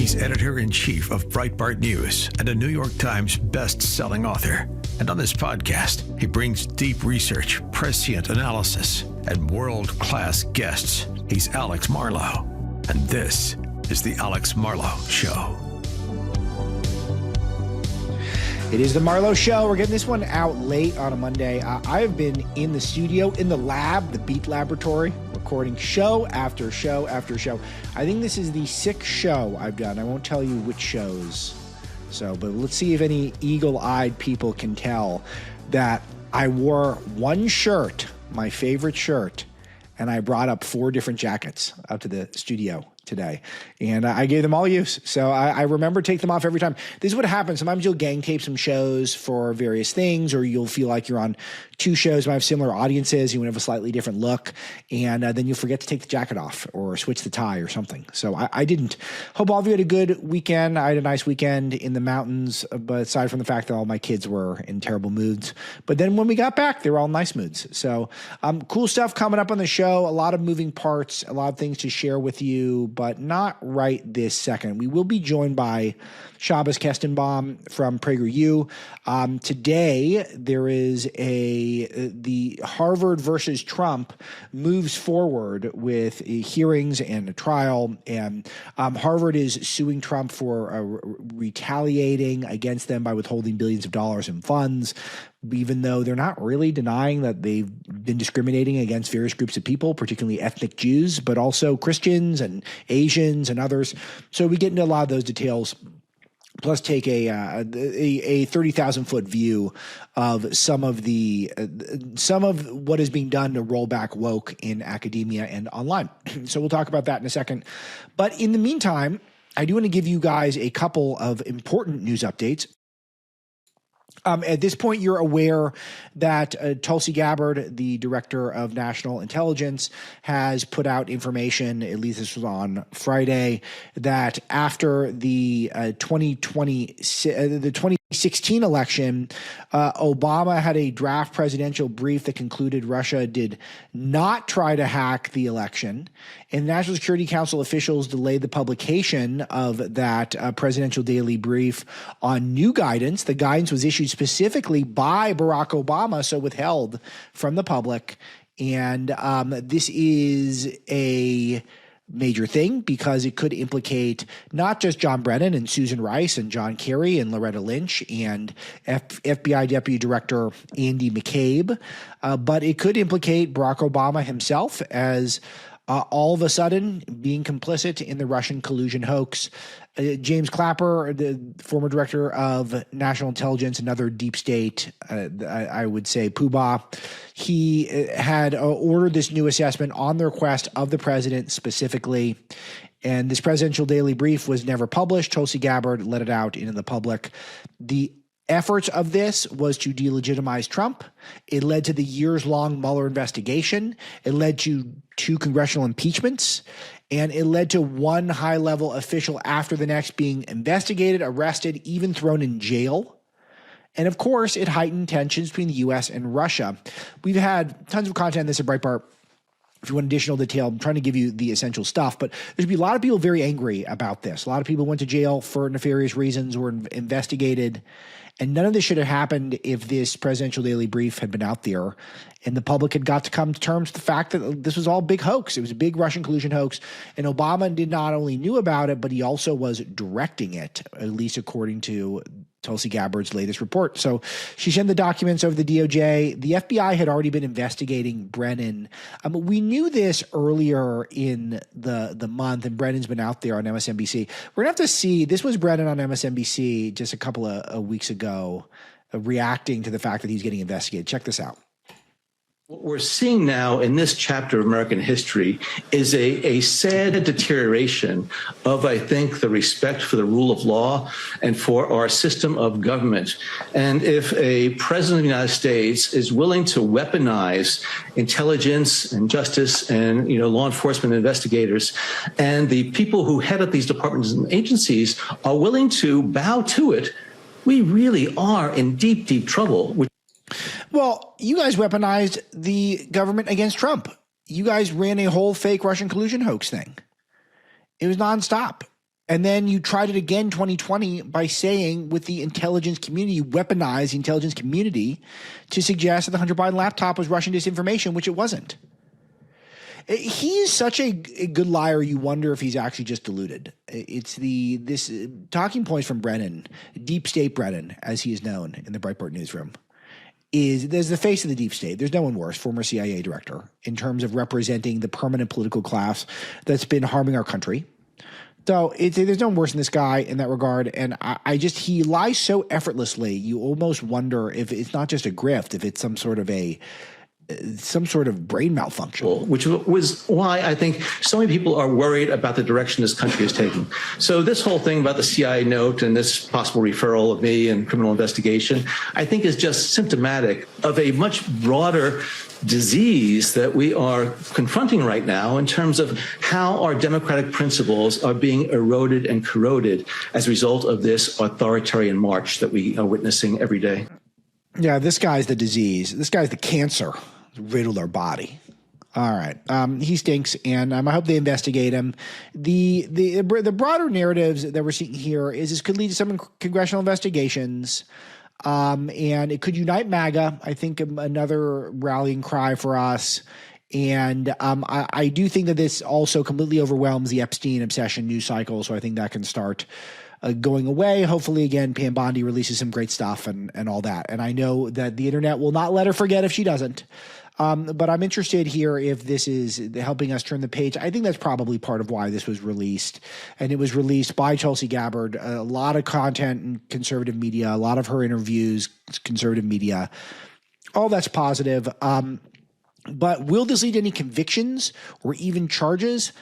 He's editor-in-chief of Breitbart News and a New York Times best-selling author. And on this podcast, he brings deep research, prescient analysis, and world-class guests. He's Alex Marlow, and this is the Alex Marlow Show. It is the Marlow Show. We're getting this one out late on a Monday. I have been in the studio, in the lab, the Beat Laboratory, recording show after show after show. I think this is the 6th show I've done. I won't tell you which shows. But let's see if any eagle-eyed people can tell that I wore one shirt, my favorite shirt, and I brought up 4 different jackets out to the studio today, and I gave them all use. So I remember take them off every time. This is what happens. Sometimes you'll gang tape some shows for various things, or you'll feel like you're on 2 shows might have similar audiences. You want to have a slightly different look, and then you'll forget to take the jacket off or switch the tie or something. So I didn't. Hope all of you had a good weekend. I had a nice weekend in the mountains, but aside from the fact that all my kids were in terrible moods. But then when we got back, they were all in nice moods. So cool stuff coming up on the show. A lot of moving parts, a lot of things to share with you, but not right this second. We will be joined by Shabbos Kestenbaum from PragerU. Today, there is the Harvard versus Trump moves forward with hearings and a trial, and Harvard is suing Trump for retaliating against them by withholding billions of dollars in funds, even though they're not really denying that they've been discriminating against various groups of people, particularly ethnic Jews, but also Christians and Asians and others. So we get into a lot of those details, plus take a 30,000-foot view of some of what is being done to roll back woke in academia and online. So we'll talk about that in a second. But in the meantime, I do want to give you guys a couple of important news updates. At this point, you're aware that Tulsi Gabbard, the director of national intelligence, has put out information, at least this was on Friday, that after the 2016 election, Obama had a draft presidential brief that concluded Russia did not try to hack the election, and National Security Council officials delayed the publication of that presidential daily brief on new guidance. The guidance was issued specifically by Barack Obama, so withheld from the public. And this is a major thing because it could implicate not just John Brennan and Susan Rice and John Kerry and Loretta Lynch and FBI Deputy Director Andy McCabe, but it could implicate Barack Obama himself as all of a sudden being complicit in the Russian collusion hoax. James Clapper, the former director of national intelligence, another deep state, I would say poobah, he had ordered this new assessment on the request of the president specifically. And this presidential daily brief was never published. Tulsi Gabbard let it out into the public. The efforts of this was to delegitimize Trump. It led to the years-long Mueller investigation. It led to 2 congressional impeachments. And it led to one high-level official after the next being investigated, arrested, even thrown in jail. And of course, it heightened tensions between the U.S. and Russia. We've had tons of content on this at Breitbart. If you want additional detail, I'm trying to give you the essential stuff, but there's going to be a lot of people very angry about this. A lot of people went to jail for nefarious reasons, were investigated, and none of this should have happened if this presidential daily brief had been out there and the public had got to come to terms with the fact that this was all a big hoax. It was a big Russian collusion hoax, and Obama did not only knew about it, but he also was directing it, at least according to Tulsi Gabbard's latest report. So she sent the documents over the DOJ. The FBI had already been investigating Brennan. We knew this earlier in the month, and Brennan's been out there on MSNBC. We're going to have to see. This was Brennan on MSNBC just a couple of weeks ago, reacting to the fact that he's getting investigated. Check this out. What we're seeing now in this chapter of American history is a sad deterioration of, I think, the respect for the rule of law and for our system of government. And if a president of the United States is willing to weaponize intelligence and justice and, law enforcement investigators, and the people who head up these departments and agencies are willing to bow to it, we really are in deep, deep trouble. Well, you guys weaponized the government against Trump. You guys ran a whole fake Russian collusion hoax thing. It was nonstop. And then you tried it again 2020 by saying with the intelligence community, you weaponized the intelligence community to suggest that the Hunter Biden laptop was Russian disinformation, which it wasn't. He is such a good liar, you wonder if he's actually just deluded. It's this talking points from Brennan, Deep State Brennan, as he is known in the Breitbart newsroom, there's the face of the deep state. There's no one worse, former CIA director, in terms of representing the permanent political class that's been harming our country. So there's no one worse than this guy in that regard. And he lies so effortlessly, you almost wonder if it's not just a grift, if it's some sort of brain malfunction. Which was why I think so many people are worried about the direction this country is taking. So this whole thing about the CIA note and this possible referral of me and criminal investigation, I think is just symptomatic of a much broader disease that we are confronting right now in terms of how our democratic principles are being eroded and corroded as a result of this authoritarian march that we are witnessing every day. Yeah, this guy's the disease. This guy's the cancer. Riddled our body. All right. He stinks, and I hope they investigate him. The broader narratives that we're seeing here is this could lead to some congressional investigations, and it could unite MAGA. I think another rallying cry for us. And I do think that this also completely overwhelms the Epstein obsession news cycle, so I think that can start going away. Hopefully, again, Pam Bondi releases some great stuff and all that. And I know that the internet will not let her forget if she doesn't. But I'm interested here if this is helping us turn the page. I think that's probably part of why this was released. And it was released by Tulsi Gabbard. A lot of content in conservative media, a lot of her interviews, conservative media. All that's positive. But will this lead to any convictions or even charges?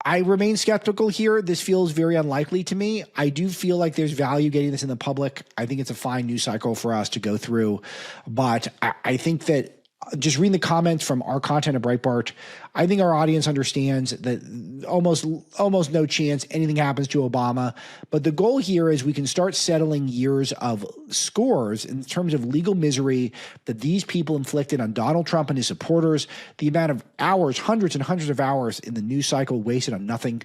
I remain skeptical here. This feels very unlikely to me. I do feel like there's value getting this in the public. I think it's a fine news cycle for us to go through. But I think that just reading the comments from our content at Breitbart, I think our audience understands that almost no chance anything happens to Obama. But the goal here is we can start settling years of scores in terms of legal misery that these people inflicted on Donald Trump and his supporters, the amount of hours, hundreds and hundreds of hours in the news cycle wasted on nothing.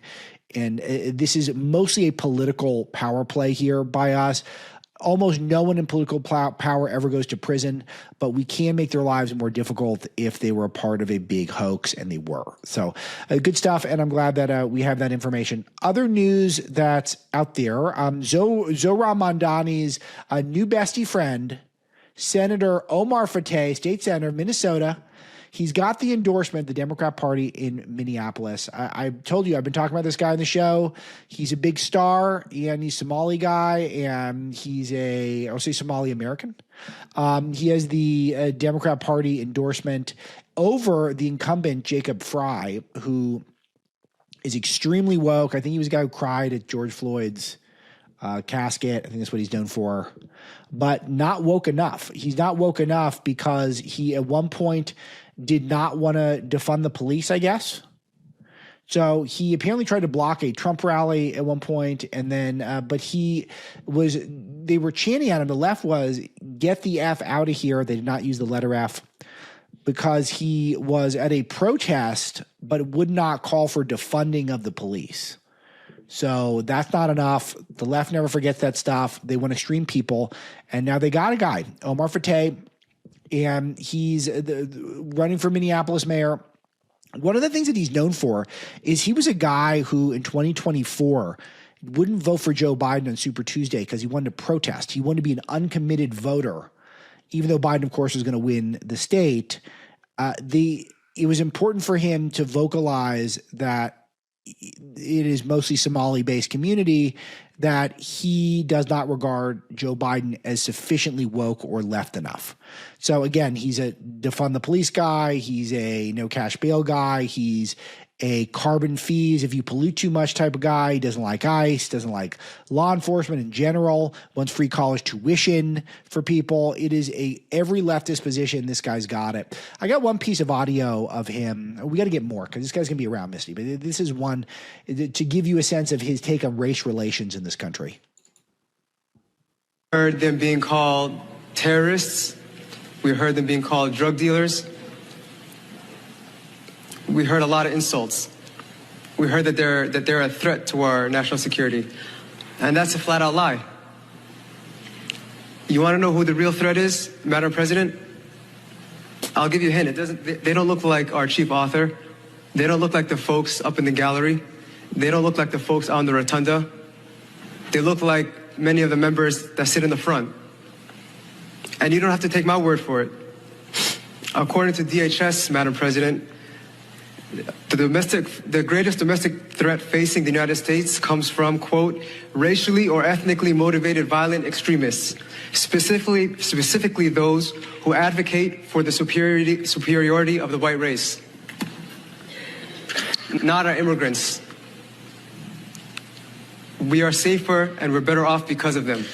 And this is mostly a political power play here by us. Almost no one in political power ever goes to prison, but we can make their lives more difficult if they were a part of a big hoax, and they were. So good stuff, and I'm glad that we have that information. Other news that's out there, Zohran Mamdani's new bestie friend, Senator Omar Fateh, state senator of Minnesota, he's got the endorsement of the Democrat Party in Minneapolis. I told you, I've been talking about this guy on the show. He's a big star, and he's a Somali guy, and he's I'll say Somali American. He has the Democrat Party endorsement over the incumbent, Jacob Frey, who is extremely woke. I think he was the guy who cried at George Floyd's casket. I think that's what he's known for. But not woke enough. He's not woke enough because he, at one point, did not want to defund the police, I guess. So he apparently tried to block a Trump rally at one point, and then, but they were chanting at him. The left was, get the F out of here. They did not use the letter F because he was at a protest, but would not call for defunding of the police. So that's not enough. The left never forgets that stuff. They want extreme people. And now they got a guy, Omar Fateh, and he's running for Minneapolis mayor. One of the things that he's known for is he was a guy who in 2024 wouldn't vote for Joe Biden on Super Tuesday because he wanted to protest. He wanted to be an uncommitted voter, even though Biden, of course, was going to win the state. It was important for him to vocalize that it is mostly Somali-based community, that he does not regard Joe Biden as sufficiently woke or left enough. So again, he's a defund the police guy. He's a no cash bail guy. He's a carbon fees if you pollute too much type of guy. He doesn't like ICE, doesn't like law enforcement in general, wants free college tuition for people. It is every leftist position. This guy's got it. I got one piece of audio of him. We got to get more because this guy's going to be around, Misty. But this is one to give you a sense of his take on race relations in this country. Heard them being called terrorists. We heard them being called drug dealers. We heard a lot of insults. We heard that they're a threat to our national security, and that's a flat-out lie. You want to know who the real threat is, Madam President? I'll give you a hint. They don't look like our chief author. They don't look like the folks up in the gallery. They don't look like the folks on the rotunda. They look like many of the members that sit in the front. And you don't have to take my word for it. According to DHS, Madam President, the greatest domestic threat facing the United States comes from, quote, racially or ethnically motivated violent extremists, specifically those who advocate for the superiority of the white race, not our immigrants. We are safer and we're better off because of them.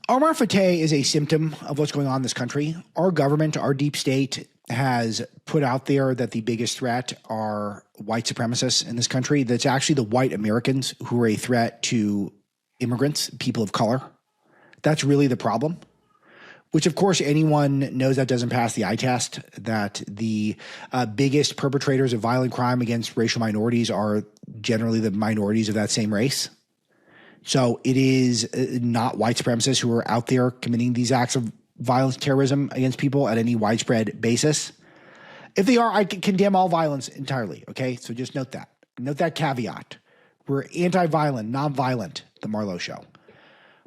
Omar Fateh is a symptom of what's going on in this country. Our government, our deep state, has put out there that the biggest threat are white supremacists in this country. That's actually the white Americans who are a threat to immigrants, people of color. That's really the problem, which of course anyone knows that doesn't pass the eye test, that the biggest perpetrators of violent crime against racial minorities are generally the minorities of that same race. So it is not white supremacists who are out there committing these acts of violence, terrorism against people at any widespread basis. If they are, I condemn all violence entirely. Okay, so just note that caveat. We're anti-violent, non-violent, the Marlow Show.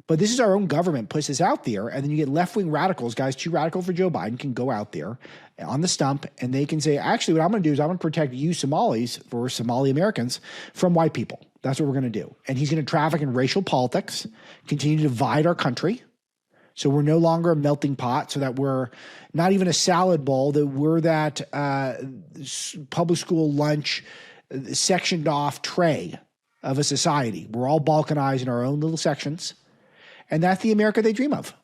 But this is our own government puts this out there, and then you get left-wing radicals, guys too radical for Joe Biden, can go out there on the stump, and they can say, actually, what I'm going to do is I'm going to protect you Somalis, for Somali Americans, from white people. That's what we're going to do. And he's going to traffic in racial politics, continue to divide our country. So we're no longer a melting pot, so that we're not even a salad bowl, that we're that public school lunch sectioned off tray of a society. We're all balkanized in our own little sections. And that's the America they dream of.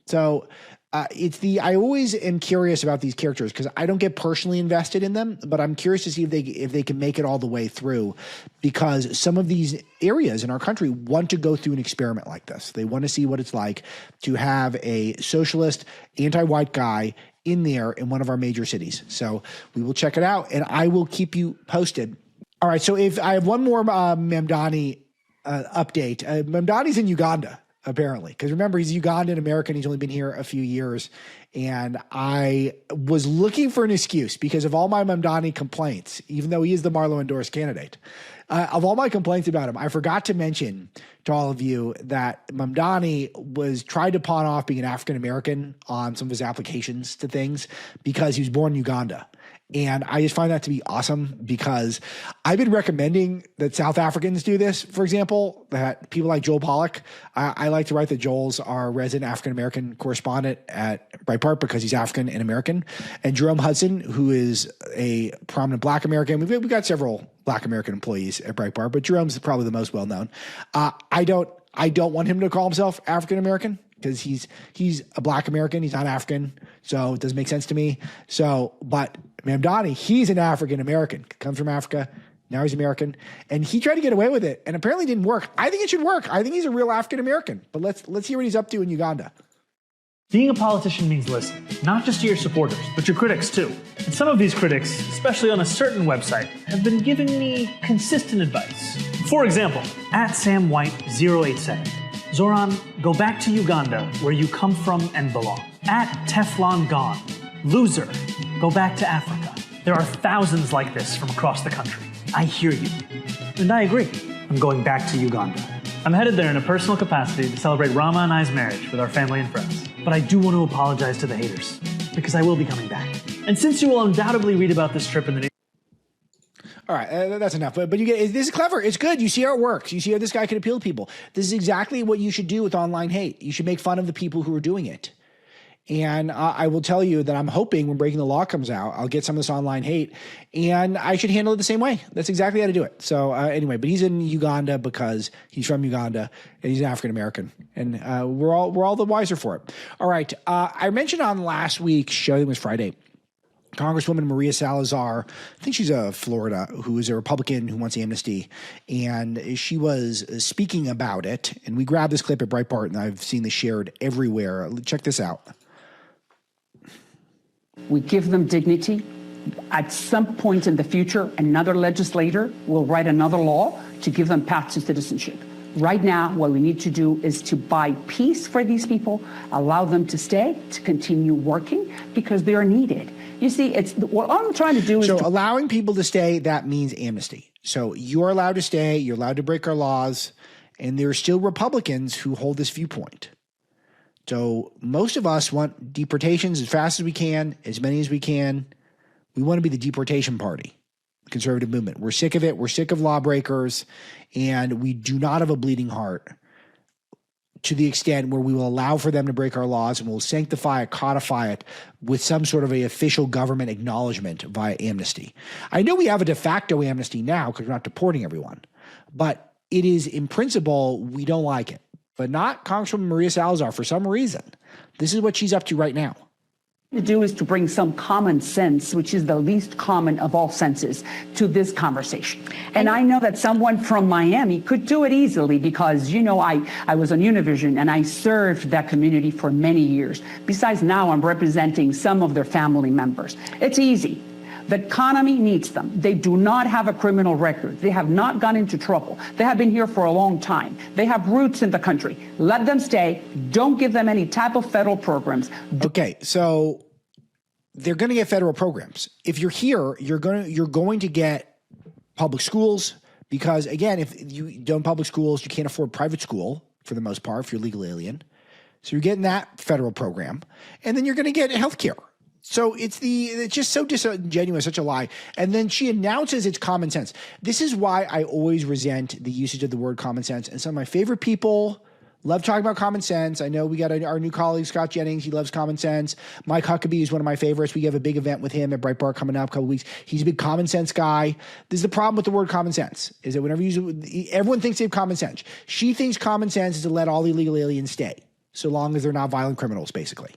So I always am curious about these characters because I don't get personally invested in them, but I'm curious to see if they can make it all the way through, because some of these areas in our country want to go through an experiment like this. They want to see what it's like to have a socialist, anti-white guy in there in one of our major cities. So we will check it out, and I will keep you posted. All right, so if I have one more Mamdani update. Mamdani's in Uganda, apparently, because remember, he's Ugandan American. He's only been here a few years. And I was looking for an excuse because of all my Mamdani complaints, even though he is the Marlow endorsed candidate, of all my complaints about him, I forgot to mention to all of you that Mamdani was tried to pawn off being an African American on some of his applications to things because he was born in Uganda. And I just find that to be awesome because I've been recommending that South Africans do this. For example, that people like Joel Pollack, I like to write that Joel's our resident African-American correspondent at Breitbart because he's African and American. And Jerome Hudson, who is a prominent Black American. We've got several Black American employees at Breitbart, but Jerome's probably the most well-known. I don't want him to call himself African-American because he's a Black American. He's not African. So it doesn't make sense to me. So, but Mamdani, he's an African-American, comes from Africa. Now he's American. And he tried to get away with it and apparently didn't work. I think it should work. I think he's a real African-American. But let's hear what he's up to in Uganda. Being a politician means listening, not just to your supporters, but your critics too. And some of these critics, especially on a certain website, have been giving me consistent advice. For example, at SamWhite087, Zoran, go back to Uganda, where you come from and belong. At Teflon Gone, loser, go back to Africa. There are thousands like this from across the country. I hear you. And I agree. I'm going back to Uganda. I'm headed there in a personal capacity to celebrate Rama and I's marriage with our family and friends. But I do want to apologize to the haters, because I will be coming back. And since you will undoubtedly read about this trip in the news. All right, that's enough. But you get this is clever. It's good. You see how it works. You see how this guy can appeal to people. This is exactly what you should do with online hate. You should make fun of the people who are doing it. And I will tell you that I'm hoping when Breaking the Law comes out, I'll get some of this online hate, and I should handle it the same way. That's exactly how to do it. So anyway, but he's in Uganda because he's from Uganda and he's an African American, and we're all the wiser for it. All right, I mentioned on last week's show, I think it was Friday, Congresswoman Maria Salazar, I think she's a Florida, who is a Republican who wants amnesty, and she was speaking about it. And we grabbed this clip at Breitbart, and I've seen this shared everywhere. Check this out. We give them dignity, At some point in the future, another legislator will write another law to give them paths to citizenship. Right now, what we need to do is to buy peace for these people, allow them to stay, to continue working, because they are needed. You see, it's what I'm trying to do is allowing people to stay, that means amnesty. So you're allowed to stay, you're allowed to break our laws, and there are still Republicans who hold this viewpoint. So most of us want deportations as fast as we can, as many as we can. We want to be the deportation party, the conservative movement. We're sick of it. We're sick of lawbreakers, and we do not have a bleeding heart to the extent where we will allow for them to break our laws, and we'll sanctify it, codify it with some sort of a official government acknowledgement via amnesty. I know we have a de facto amnesty now because we're not deporting everyone, but it is in principle, we don't like it. But not Congresswoman Maria Salazar for some reason. This is what she's up to right now. To do is to bring some common sense, which is the least common of all senses, to this conversation. And I know that someone from Miami could do it easily because, you know, I was on Univision and I served that community for many years. Besides, now I'm representing some of their family members. It's easy. The economy needs them. They do not have a criminal record. They have not gone into trouble. They have been here for a long time. They have roots in the country. Let them stay. Don't give them any type of federal programs. Okay, so they're going to get federal programs. If you're here, you're going to get public schools because, again, if you don't public schools, you can't afford private school for the most part if you're a legal alien. So you're getting that federal program, and then you're going to get health care. So it's just so disingenuous, such a lie. And then she announces it's common sense. This is why I always resent the usage of the word common sense. And some of my favorite people love talking about common sense. I know we got our new colleague, Scott Jennings. He loves common sense. Mike Huckabee is one of my favorites. We have a big event with him at Breitbart coming up a couple weeks. He's a big common sense guy. This is the problem with the word common sense, is that whenever you use it, everyone thinks they have common sense. She thinks common sense is to let all illegal aliens stay, so long as they're not violent criminals, basically.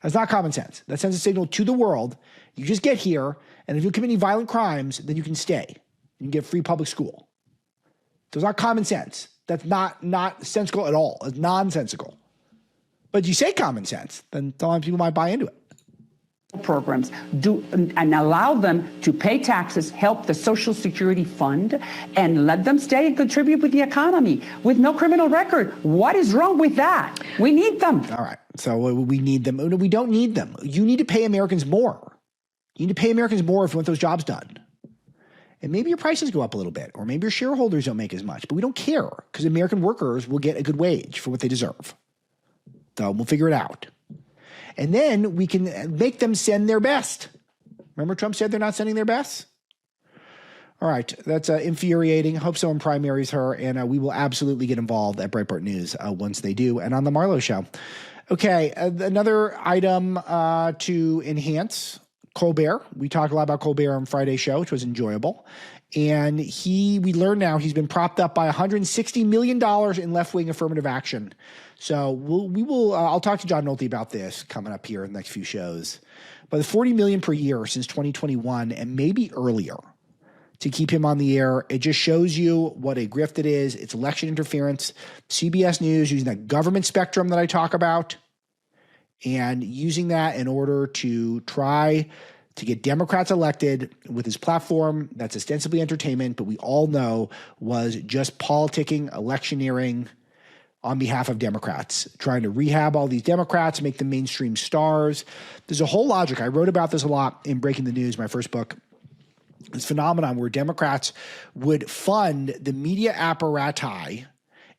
That's not common sense. That sends a signal to the world. You just get here, and if you commit any violent crimes, then you can stay. You can get free public school. So it's not common sense. That's not sensical at all. It's nonsensical. But you say common sense, then sometimes people might buy into it. Programs do and allow them to pay taxes, help the Social Security Fund, and let them stay and contribute with the economy with no criminal record. What is wrong with that? We need them. All right. So we need them. We don't need them. You need to pay Americans more. You need to pay Americans more if you want those jobs done. And maybe your prices go up a little bit, or maybe your shareholders don't make as much, but we don't care because American workers will get a good wage for what they deserve. So we'll figure it out. And then we can make them send their best. Remember Trump said they're not sending their best? All right. That's infuriating. Hope someone primaries her, and we will absolutely get involved at Breitbart News once they do, and on the Marlow Show. Okay. Another item to enhance Colbert. We talked a lot about Colbert on Friday's show, which was enjoyable. And we learn now he's been propped up by $160 million in left-wing affirmative action. So I'll talk to John Nolte about this coming up here in the next few shows. But $40 million per year since 2021 and maybe earlier to keep him on the air. It just shows you what a grift it is. It's election interference. CBS News using that government spectrum that I talk about and using that in order to try to get Democrats elected with his platform that's ostensibly entertainment, but we all know was just politicking, electioneering on behalf of Democrats, trying to rehab all these Democrats, make them mainstream stars. There's a whole logic. I wrote about this a lot in Breaking the News, my first book. This phenomenon where Democrats would fund the media apparati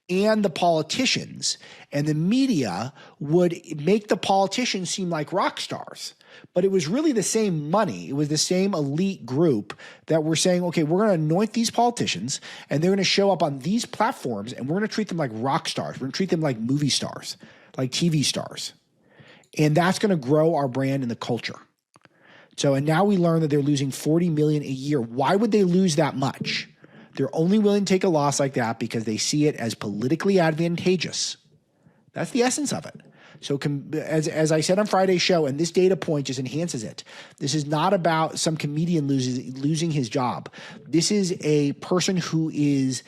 and the politicians, and the media would make the politicians seem like rock stars. But it was really the same money. It was the same elite group that were saying, okay, we're going to anoint these politicians and they're going to show up on these platforms and we're going to treat them like rock stars. We're going to treat them like movie stars, like TV stars. And that's going to grow our brand in the culture. So, and now we learn that they're losing $40 million a year. Why would they lose that much? They're only willing to take a loss like that because they see it as politically advantageous. That's the essence of it. So as I said on Friday's show, and this data point just enhances it, this is not about some comedian losing his job. This is a person who is,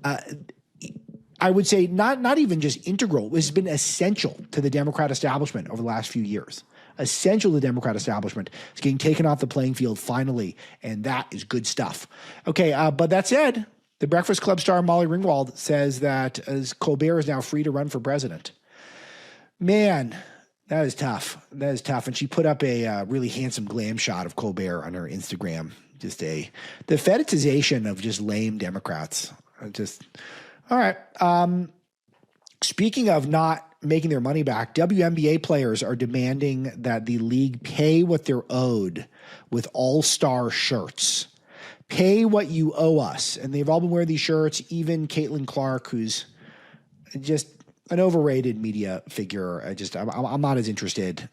I would say, not even just integral, has been essential to the Democrat establishment over the last few years. essential to the Democrat establishment, is getting taken off the playing field finally, and that is good stuff. Okay, but that said, the Breakfast Club star Molly Ringwald says that Colbert is now free to run for president. Man, that is tough. That is tough. And she put up a really handsome glam shot of Colbert on her Instagram. The fetishization of just lame Democrats. All right. Speaking of not making their money back, WNBA players are demanding that the league pay what they're owed with all-star shirts. Pay what you owe us. And they've all been wearing these shirts, even Caitlin Clark, who's just an overrated media figure. I'm not as interested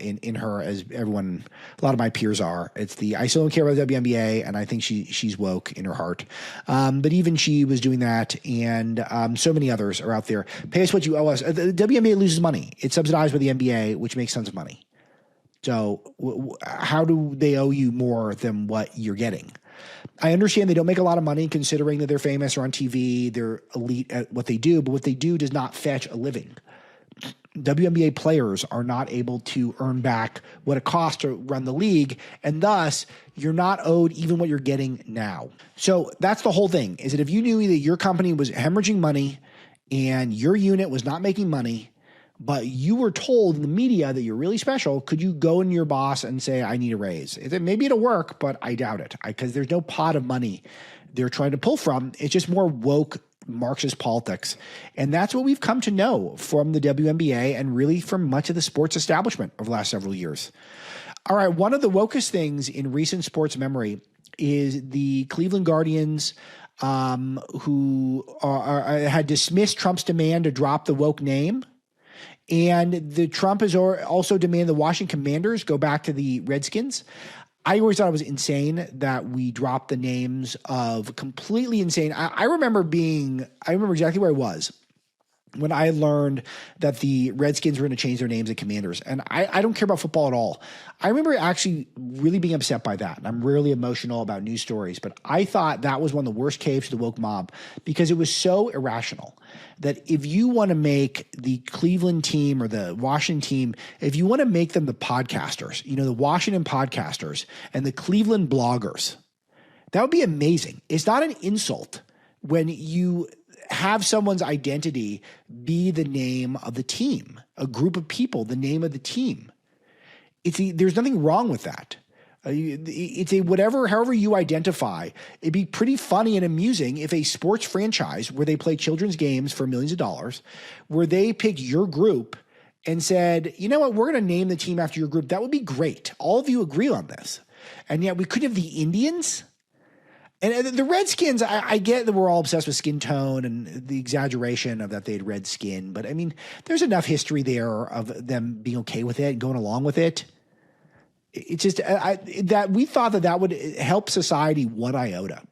in her as a lot of my peers are. I still don't care about the WNBA, and I think she's woke in her heart. But even she was doing that, and so many others are out there. Pay us what you owe us. The WNBA loses money. It's subsidized by the NBA, which makes tons of money. So how do they owe you more than what you're getting? I understand they don't make a lot of money considering that they're famous or on TV, they're elite at what they do, but what they do does not fetch a living. WNBA players are not able to earn back what it costs to run the league, and thus you're not owed even what you're getting now. So that's the whole thing, is that if you knew that your company was hemorrhaging money and your unit was not making money, but you were told in the media that you're really special, could you go in your boss and say, I need a raise? Maybe it'll work, but I doubt it, because there's no pot of money they're trying to pull from. It's just more woke Marxist politics. And that's what we've come to know from the WNBA and really from much of the sports establishment over the last several years. All right, one of the wokest things in recent sports memory is the Cleveland Guardians, who had dismissed Trump's demand to drop the woke name. And the Trump has also demanded the Washington Commanders go back to the Redskins. I always thought it was insane that we dropped the names of completely insane. I remember exactly where I was when I learned that the Redskins were going to change their names to Commanders. And I don't care about football at all. I remember actually really being upset by that. And I'm rarely emotional about news stories, but I thought that was one of the worst caves to the woke mob because it was so irrational that if you want to make the Cleveland team or the Washington team, if you want to make them the podcasters, the Washington podcasters and the Cleveland bloggers, that would be amazing. It's not an insult when you have someone's identity be the name of the team, a group of people, the name of the team. There's nothing wrong with that. It's however you identify. It'd be pretty funny and amusing if a sports franchise where they play children's games for millions of dollars, where they picked your group and said, you know what, we're going to name the team after your group. That would be great. All of you agree on this. And yet we could have the Indians. And the Redskins, I get that we're all obsessed with skin tone and the exaggeration of that they had red skin. But, I mean, there's enough history there of them being okay with it and going along with it. It's just that we thought that would help society one iota,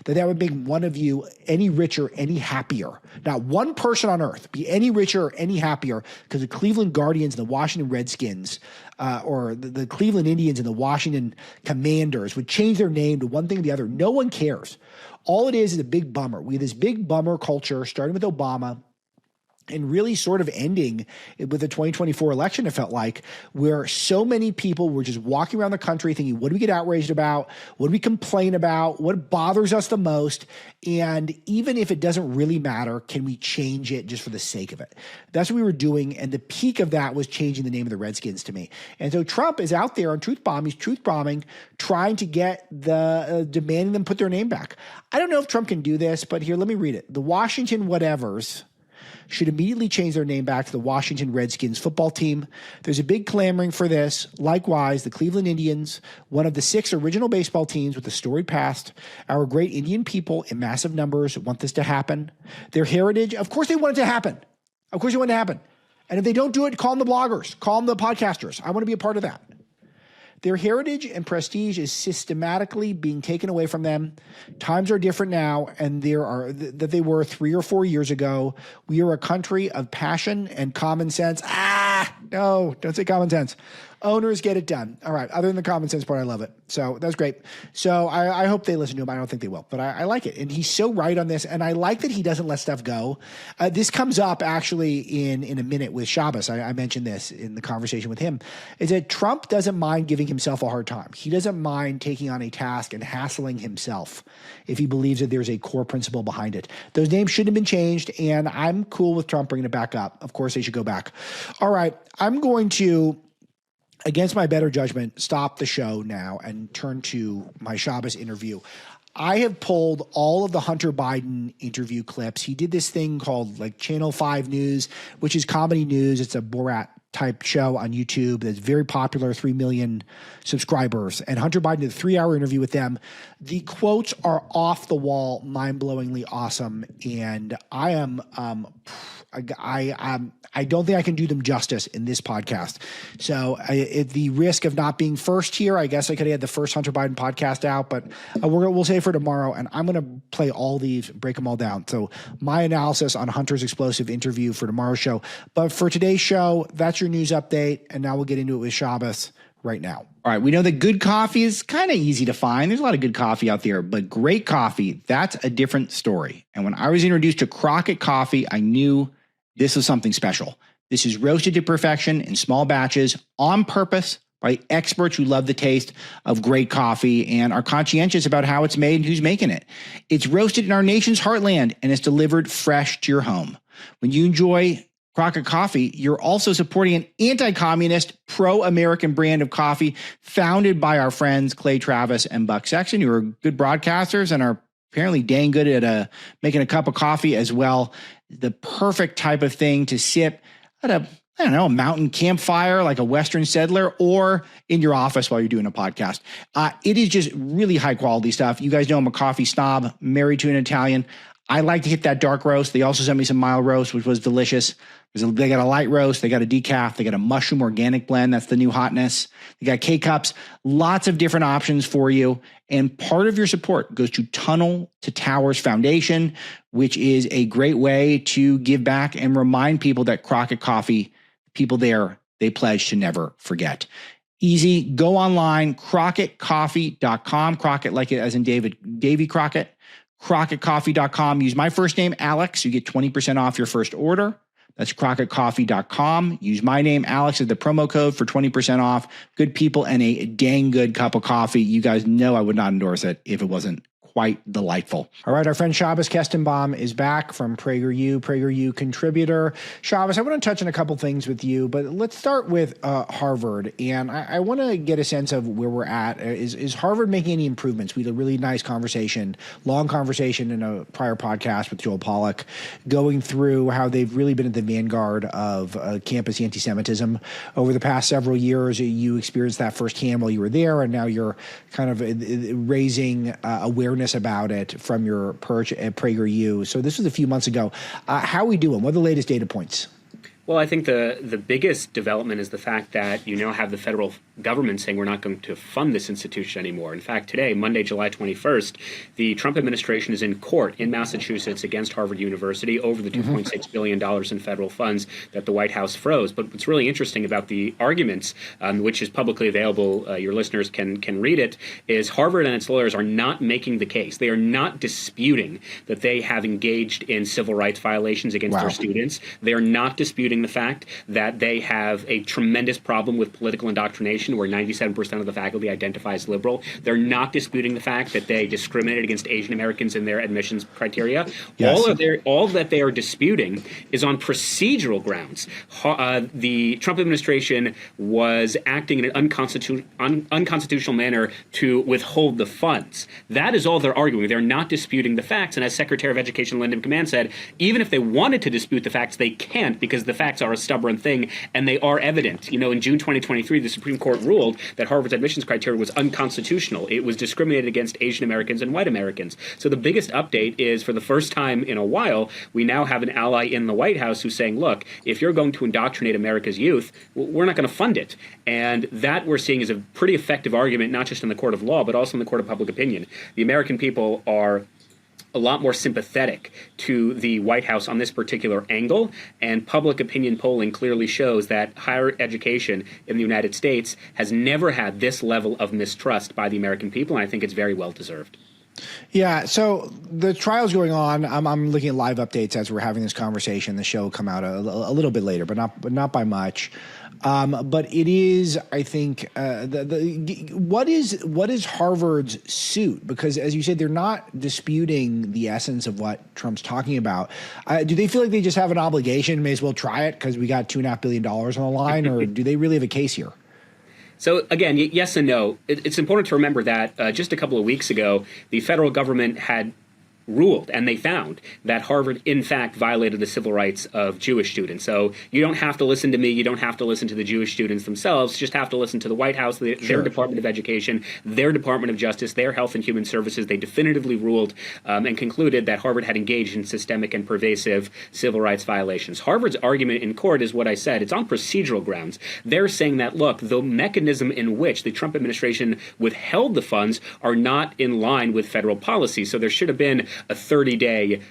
that would make one of you any richer, any happier. Not one person on earth be any richer or any happier because the Cleveland Guardians and the Washington Redskins or the Cleveland Indians and the Washington Commanders would change their name to one thing or the other. No one cares. All it is a big bummer. We have this big bummer culture starting with Obama and really sort of ending with the 2024 election, it felt like, where so many people were just walking around the country thinking, what do we get outraged about? What do we complain about? What bothers us the most? And even if it doesn't really matter, can we change it just for the sake of it? That's what we were doing. And the peak of that was changing the name of the Redskins to me. And so Trump is out there on truth bomb. He's truth bombing, trying to get demanding them put their name back. I don't know if Trump can do this, but here, let me read it. The Washington whatevers should immediately change their name back to the Washington Redskins football team. There's a big clamoring for this. Likewise, the Cleveland Indians, one of the 6 original baseball teams with a storied past, our great Indian people in massive numbers want this to happen. Their heritage, of course they want it to happen. Of course they want it to happen. And if they don't do it, call them the bloggers, call them the podcasters. I want to be a part of that. Their heritage and prestige is systematically being taken away from them. Times are different now, and that they were 3 or 4 years ago. We are a country of passion and common sense. No, don't say common sense. Owners get it done. All right. Other than the common sense part, I love it. So that's great. So I hope they listen to him. I don't think they will, but I like it. And he's so right on this. And I like that he doesn't let stuff go. This comes up actually in a minute with Shabbos. I mentioned this in the conversation with him, is that Trump doesn't mind giving himself a hard time. He doesn't mind taking on a task and hassling himself if he believes that there's a core principle behind it. Those names shouldn't have been changed, and I'm cool with Trump bringing it back up. Of course, they should go back. All right, I'm going to, against my better judgment, stop the show now and turn to my Shabbos interview. I have pulled all of the Hunter Biden interview clips. He did this thing called like Channel 5 News, which is comedy news. It's a Borat type show on YouTube that's very popular, 3 million subscribers. And Hunter Biden did a 3-hour interview with them. The quotes are off the wall, mind-blowingly awesome. And I am, I don't think I can do them justice in this podcast. So at the risk of not being first here, I guess I could have had the first Hunter Biden podcast out, but we'll save for tomorrow. And I'm going to play all these, break them all down. So my analysis on Hunter's explosive interview for tomorrow's show. But for today's show, that's your news update. And now we'll get into it with Shabbos right now. All right, we know that good coffee is kind of easy to find. There's a lot of good coffee out there, but great coffee, that's a different story. And when I was introduced to Crockett Coffee, I knew this was something special. This is roasted to perfection in small batches on purpose by experts who love the taste of great coffee and are conscientious about how it's made and who's making it. It's roasted in our nation's heartland and it's delivered fresh to your home. When you enjoy Crockett Coffee, you're also supporting an anti-communist, pro-American brand of coffee founded by our friends Clay Travis and Buck Sexton, who are good broadcasters and are apparently dang good at making a cup of coffee as well. The perfect type of thing to sip at a mountain campfire like a Western settler or in your office while you're doing a podcast. It is just really high quality stuff. You guys know I'm a coffee snob, married to an Italian. I like to hit that dark roast. They also sent me some mild roast, which was delicious. They got a light roast. They got a decaf. They got a mushroom organic blend. That's the new hotness. They got K-Cups. Lots of different options for you. And part of your support goes to Tunnel to Towers Foundation, which is a great way to give back and remind people that Crockett Coffee, people there, they pledge to never forget. Easy. Go online, crockettcoffee.com. Crockett like it as in Davy Crockett. crockettcoffee.com. Use my first name, Alex. You get 20% off your first order. That's crockettcoffee.com. Use my name, Alex, as the promo code for 20% off. Good people and a dang good cup of coffee. You guys know I would not endorse it if it wasn't quite delightful. All right, our friend Shabbos Kestenbaum is back from PragerU contributor. Shabbos, I want to touch on a couple things with you, but let's start with Harvard. And I want to get a sense of where we're at. Is Harvard making any improvements? We had a really nice conversation, long conversation in a prior podcast with Joel Pollack, going through how they've really been at the vanguard of campus anti-Semitism over the past several years. You experienced that firsthand while you were there, and now you're kind of raising awareness about it from your perch at PragerU. So this was a few months ago. How are we doing? What are the latest data points? Well, I think the biggest development is the fact that you now have the federal government saying we're not going to fund this institution anymore. In fact, today, Monday, July 21st, the Trump administration is in court in Massachusetts against Harvard University over the $2.6 billion in federal funds that the White House froze. But what's really interesting about the arguments, which is publicly available, your listeners can read it, is Harvard and its lawyers are not making the case. They are not disputing that they have engaged in civil rights violations against their students. They are not disputing the fact that they have a tremendous problem with political indoctrination where 97% of the faculty identify as liberal. They're not disputing the fact that they discriminate against Asian Americans in their admissions criteria. Yes. All that they are disputing is on procedural grounds. The Trump administration was acting in an unconstitutional manner to withhold the funds. That is all they're arguing. They're not disputing the facts. And as Secretary of Education Lyndon Command said, even if they wanted to dispute the facts, they can't because the facts are a stubborn thing and they are evident. You know, in June 2023, the Supreme Court ruled that Harvard's admissions criteria was unconstitutional. It was discriminated against Asian Americans and white Americans. So the biggest update is, for the first time in a while, we now have an ally in the White House who's saying, look, if you're going to indoctrinate America's youth, we're not going to fund it. And that we're seeing is a pretty effective argument, not just in the court of law, but also in the court of public opinion. The American people are a lot more sympathetic to the White House on this particular angle, and public opinion polling clearly shows that higher education in the United States has never had this level of mistrust by the American people, and I think it's very well deserved. Yeah, so the trial's going on. I'm looking at live updates as we're having this conversation. The show will come out a little bit later, but not by much. But it is, I think, what is Harvard's suit? Because as you said, they're not disputing the essence of what Trump's talking about. Do they feel like they just have an obligation, may as well try it because we got $2.5 billion on the line, or do they really have a case here? So again, yes and no. It's important to remember that just a couple of weeks ago, the federal government had ruled, and they found that Harvard, in fact, violated the civil rights of Jewish students. So you don't have to listen to me. You don't have to listen to the Jewish students themselves. You just have to listen to the White House, their Department of Education, their Department of Justice, their Health and Human Services. They definitively ruled and concluded that Harvard had engaged in systemic and pervasive civil rights violations. Harvard's argument in court is what I said. It's on procedural grounds. They're saying that, look, the mechanism in which the Trump administration withheld the funds are not in line with federal policy. So there should have been a 30-day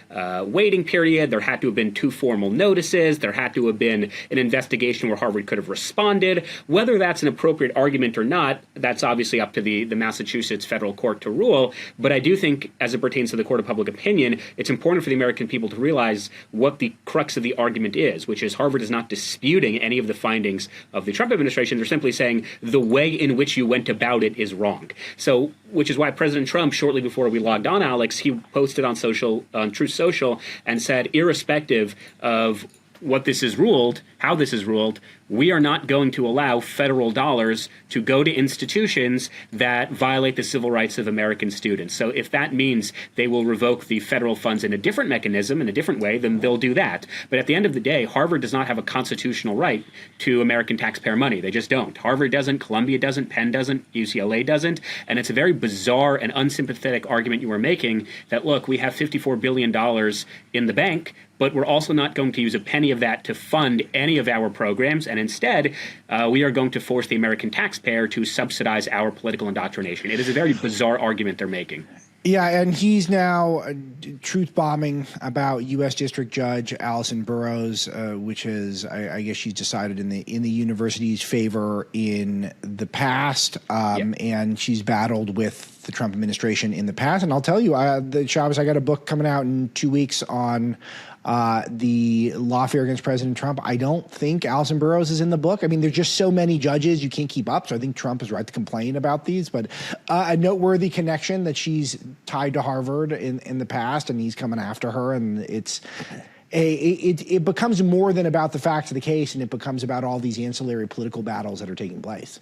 waiting period. There had to have been 2 formal notices. There had to have been an investigation where Harvard could have responded. Whether that's an appropriate argument or not, that's obviously up to the Massachusetts federal court to rule. But I do think, as it pertains to the court of public opinion, it's important for the American people to realize what the crux of the argument is, which is Harvard is not disputing any of the findings of the Trump administration. They're simply saying the way in which you went about it is wrong. So, which is why President Trump, shortly before we logged on, Alex, he posted on Truth Social and said, irrespective of what this is ruled, how this is ruled, we are not going to allow federal dollars to go to institutions that violate the civil rights of American students. So if that means they will revoke the federal funds in a different mechanism, in a different way, then they'll do that. But at the end of the day, Harvard does not have a constitutional right to American taxpayer money. They just don't. Harvard doesn't, Columbia doesn't, Penn doesn't, UCLA doesn't. And it's a very bizarre and unsympathetic argument you are making that, look, we have $54 billion in the bank, but we're also not going to use a penny of that to fund any of our programs. And instead, we are going to force the American taxpayer to subsidize our political indoctrination. It is a very bizarre argument they're making. Yeah, and he's now truth bombing about U.S. District Judge Allison Burroughs, which is, I guess, she's decided in the university's favor in the past, and she's battled with the Trump administration in the past. And I'll tell you, Shabbos, I got a book coming out in 2 weeks on the lawfare against President Trump. I don't think Allison Burroughs is in the book. I mean, there's just so many judges, you can't keep up. So I think Trump is right to complain about these. But a noteworthy connection that she's tied to Harvard in the past, and he's coming after her. And it becomes more than about the facts of the case, and it becomes about all these ancillary political battles that are taking place.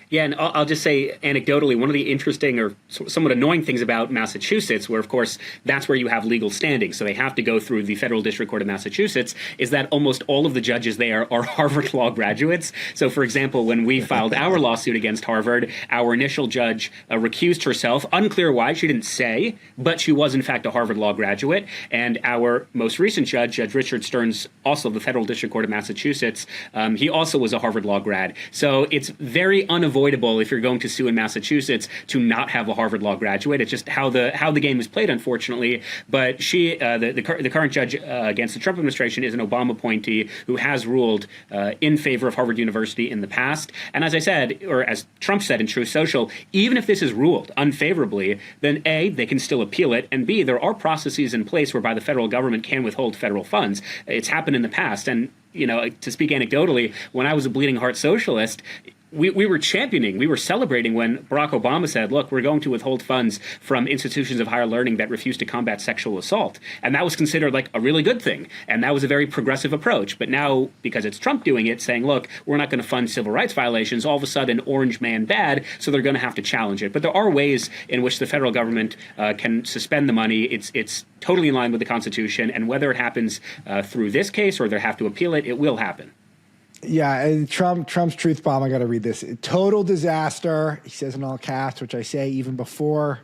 Yeah, and I'll just say anecdotally, one of the interesting or somewhat annoying things about Massachusetts, where, of course, that's where you have legal standing, so they have to go through the Federal District Court of Massachusetts, is that almost all of the judges there are Harvard Law graduates. So, for example, when we filed our lawsuit against Harvard, our initial judge recused herself. Unclear why, she didn't say, but she was, in fact, a Harvard Law graduate. And our most recent judge, Judge Richard Stearns, also the Federal District Court of Massachusetts, he also was a Harvard Law grad. So it's very unavoidable if you're going to sue in Massachusetts to not have a Harvard Law graduate. It's just how the game is played, unfortunately. But she, the current judge against the Trump administration, is an Obama appointee who has ruled in favor of Harvard University in the past. And as I said, or as Trump said in Truth Social, even if this is ruled unfavorably, then A, they can still appeal it, and B, there are processes in place whereby the federal government can withhold federal funds. It's happened in the past. And, to speak anecdotally, when I was a bleeding heart socialist, we were championing, we were celebrating when Barack Obama said, look, we're going to withhold funds from institutions of higher learning that refuse to combat sexual assault. And that was considered like a really good thing. And that was a very progressive approach. But now, because it's Trump doing it, saying, look, we're not going to fund civil rights violations, all of a sudden, orange man bad, so they're going to have to challenge it. But there are ways in which the federal government can suspend the money. It's totally in line with the Constitution. And whether it happens through this case or they have to appeal it, it will happen. Yeah, and Trump's truth bomb, I got to read this. Total disaster, he says in all caps, which I say even before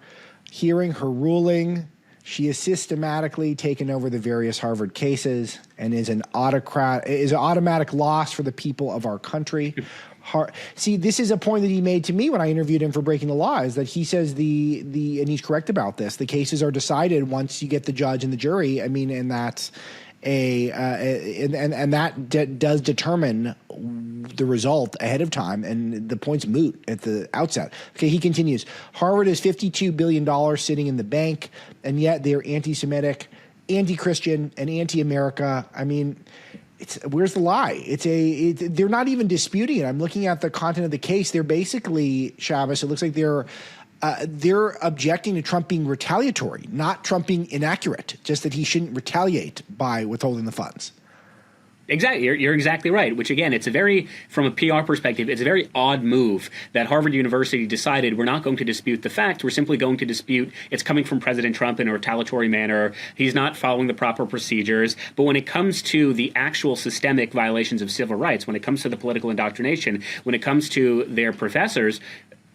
hearing her ruling. She has systematically taken over the various Harvard cases and is an automatic loss for the people of our country. See, this is a point that he made to me when I interviewed him for Breaking the Law, is that he says and he's correct about this, the cases are decided once you get the judge and the jury. I mean, and that's that does determine the result ahead of time, and the point's moot at the outset. Okay, he continues. Harvard has $52 billion sitting in the bank, and yet they're anti-Semitic, anti-Christian, and anti-America. I mean, where's the lie? They're not even disputing it. I'm looking at the content of the case. They're basically, Shabbos, it looks like they're objecting to Trump being retaliatory, not Trump being inaccurate, just that he shouldn't retaliate by withholding the funds. Exactly. You're exactly right, which again, from a PR perspective, it's a very odd move that Harvard University decided we're not going to dispute the fact. We're simply going to dispute it's coming from President Trump in a retaliatory manner. He's not following the proper procedures. But when it comes to the actual systemic violations of civil rights, when it comes to the political indoctrination, when it comes to their professors,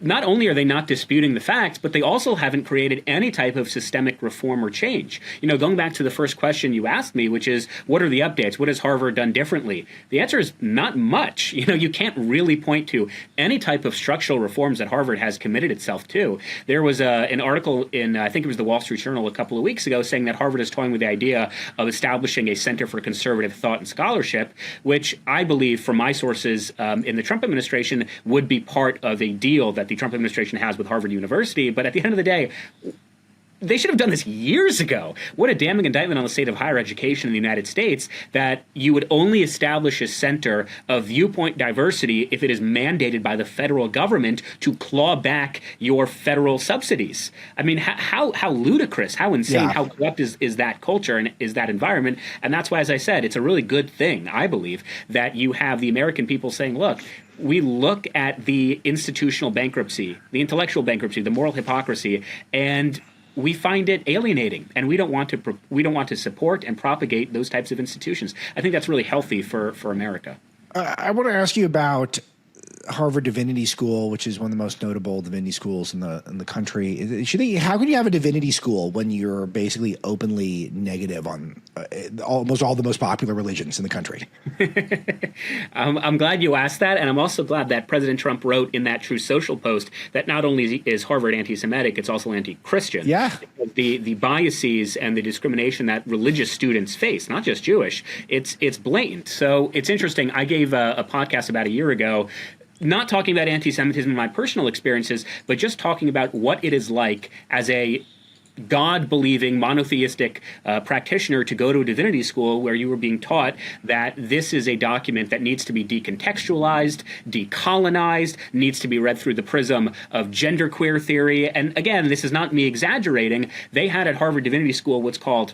not only are they not disputing the facts, but they also haven't created any type of systemic reform or change. Going back to the first question you asked me, which is, what are the updates? What has Harvard done differently? The answer is not much. You can't really point to any type of structural reforms that Harvard has committed itself to. There was an article in, I think it was the Wall Street Journal a couple of weeks ago, saying that Harvard is toying with the idea of establishing a Center for Conservative Thought and Scholarship, which I believe, from my sources in the Trump administration, would be part of a deal that the Trump administration has with Harvard University. But at the end of the day, they should have done this years ago. What a damning indictment on the state of higher education in the United States, that you would only establish a center of viewpoint diversity if it is mandated by the federal government to claw back your federal subsidies. I mean, how ludicrous, how insane, how corrupt is that culture and is that environment? And that's why, as I said, it's a really good thing, I believe, that you have the American people saying, look, we look at the institutional bankruptcy, the intellectual bankruptcy, the moral hypocrisy, and we find it alienating, and we don't want to support and propagate those types of institutions. I think that's really healthy for America. I want to ask you about Harvard Divinity School, which is one of the most notable divinity schools in the country. How can you have a divinity school when you're basically openly negative on almost all the most popular religions in the country? I'm glad you asked that, and I'm also glad that President Trump wrote in that Truth Social post that not only is Harvard anti-Semitic, it's also anti-Christian. Yeah. The biases and the discrimination that religious students face, not just Jewish, it's blatant. So it's interesting. I gave a podcast about a year ago, not talking about anti-Semitism in my personal experiences, but just talking about what it is like as a God-believing, monotheistic practitioner to go to a divinity school where you were being taught that this is a document that needs to be decontextualized, decolonized, needs to be read through the prism of genderqueer theory. And again, this is not me exaggerating. They had at Harvard Divinity School what's called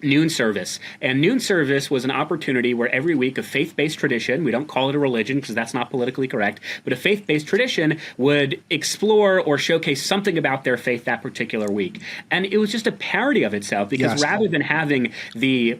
noon service. And noon service was an opportunity where every week a faith-based tradition, we don't call it a religion because that's not politically correct, but a faith-based tradition would explore or showcase something about their faith that particular week. And it was just a parody of itself, because rather than having the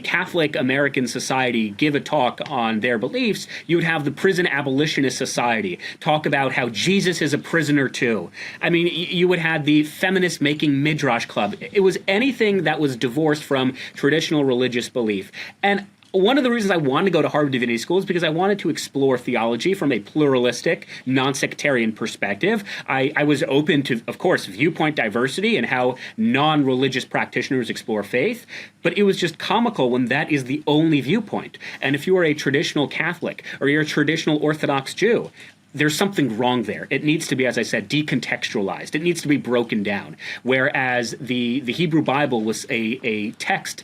Catholic American Society give a talk on their beliefs, you would have the Prison Abolitionist Society talk about how Jesus is a prisoner too. I mean, you would have the Feminist Making Midrash Club. It was anything that was divorced from traditional religious belief. And one of the reasons I wanted to go to Harvard Divinity School is because I wanted to explore theology from a pluralistic, non-sectarian perspective. I was open to, of course, viewpoint diversity and how non-religious practitioners explore faith, but it was just comical when that is the only viewpoint. And if you are a traditional Catholic or you're a traditional Orthodox Jew, there's something wrong there. It needs to be, as I said, decontextualized. It needs to be broken down. Whereas the Hebrew Bible was a text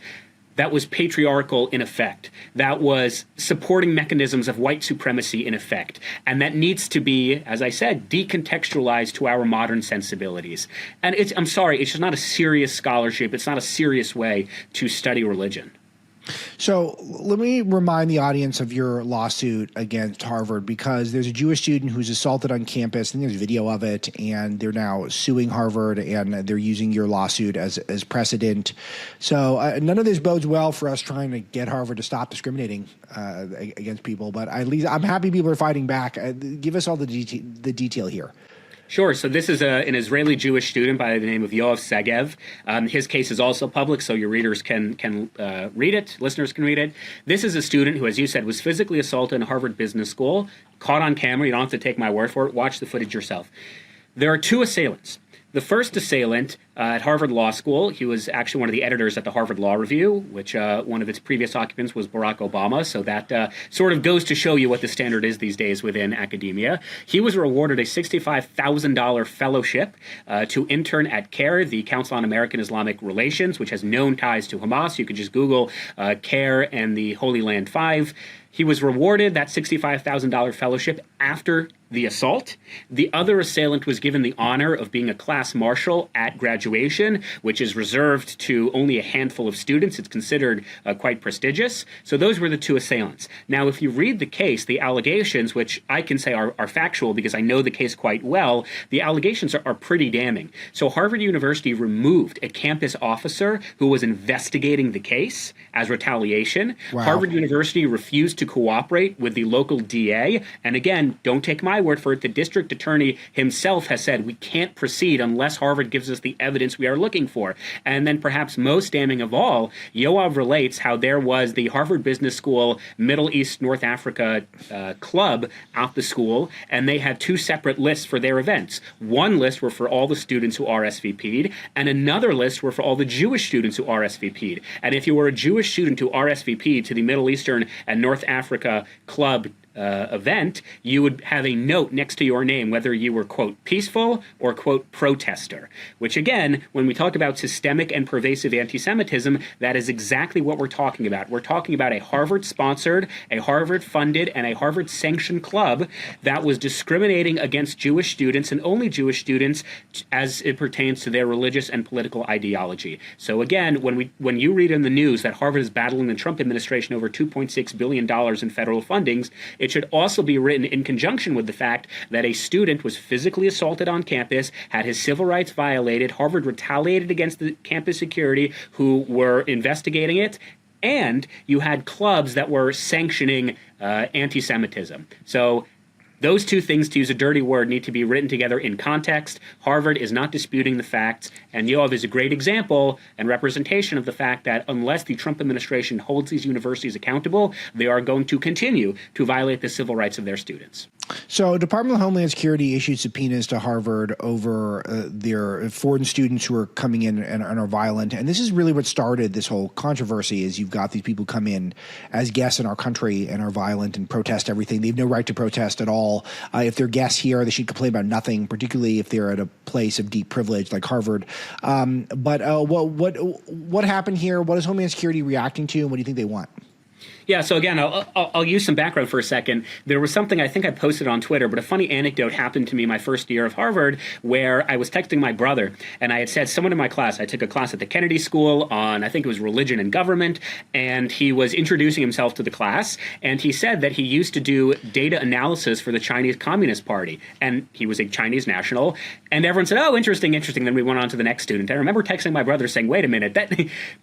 that was patriarchal in effect, that was supporting mechanisms of white supremacy in effect, and that needs to be, as I said, decontextualized to our modern sensibilities. And I'm sorry, it's just not a serious scholarship. It's not a serious way to study religion. So let me remind the audience of your lawsuit against Harvard, because there's a Jewish student who's assaulted on campus, and there's video of it, and they're now suing Harvard, and they're using your lawsuit as precedent. So none of this bodes well for us trying to get Harvard to stop discriminating against people, but at least I'm happy people are fighting back. Give us all the detail here. Sure. So this is an Israeli Jewish student by the name of Yoav Segev. His case is also public, so your readers can read it. Listeners can read it. This is a student who, as you said, was physically assaulted in Harvard Business School, caught on camera. You don't have to take my word for it. Watch the footage yourself. There are two assailants. The first assailant at Harvard Law School, he was actually one of the editors at the Harvard Law Review, which one of its previous occupants was Barack Obama. So that sort of goes to show you what the standard is these days within academia. He was awarded a $65,000 fellowship to intern at CARE, the Council on American Islamic Relations, which has known ties to Hamas. You could just Google CARE and the Holy Land Five. He was rewarded that $65,000 fellowship after the assault. The other assailant was given the honor of being a class marshal at graduation, which is reserved to only a handful of students. It's considered quite prestigious. So those were the two assailants. Now, if you read the case, the allegations, which I can say are factual because I know the case quite well, the allegations are pretty damning. So Harvard University removed a campus officer who was investigating the case as retaliation. Wow. Harvard University refused to cooperate with the local DA. And again, don't take my word for it. The district attorney himself has said we can't proceed unless Harvard gives us the evidence we are looking for. And then perhaps most damning of all, Yoav relates how there was the Harvard Business School Middle East North Africa club at the school, and they had two separate lists for their events. One list were for all the students who RSVP'd, and another list were for all the Jewish students who RSVP'd. And if you were a Jewish student who RSVP'd to the Middle Eastern and North Africa club event, you would have a note next to your name, whether you were, quote, peaceful or, quote, protester, which again, when we talk about systemic and pervasive anti-Semitism, that is exactly what we're talking about. We're talking about a Harvard-sponsored, a Harvard-funded, and a Harvard-sanctioned club that was discriminating against Jewish students and only Jewish students as it pertains to their religious and political ideology. So again, when you read in the news that Harvard is battling the Trump administration over $2.6 billion in federal fundings, it should also be written in conjunction with the fact that a student was physically assaulted on campus, had his civil rights violated, Harvard retaliated against the campus security who were investigating it, and you had clubs that were sanctioning anti-Semitism. So those two things, to use a dirty word, need to be written together in context. Harvard is not disputing the facts, and Yoav is a great example and representation of the fact that unless the Trump administration holds these universities accountable, they are going to continue to violate the civil rights of their students. So Department of Homeland Security issued subpoenas to Harvard over their foreign students who are coming in and are violent. And this is really what started this whole controversy is you've got these people come in as guests in our country and are violent and protest everything. They have no right to protest at all. If they're guests here, they should complain about nothing, particularly if they're at a place of deep privilege like Harvard. But what happened here? What is Homeland Security reacting to, and what do you think they want? Yeah, so again, I'll use some background for a second. There was something I think I posted on Twitter, but a funny anecdote happened to me my first year of Harvard where I was texting my brother, and I had said someone in my class, I took a class at the Kennedy School on, I think it was religion and government, and he was introducing himself to the class, and he said that he used to do data analysis for the Chinese Communist Party, and he was a Chinese national, and everyone said, oh, interesting. Then we went on to the next student. I remember texting my brother saying, wait a minute,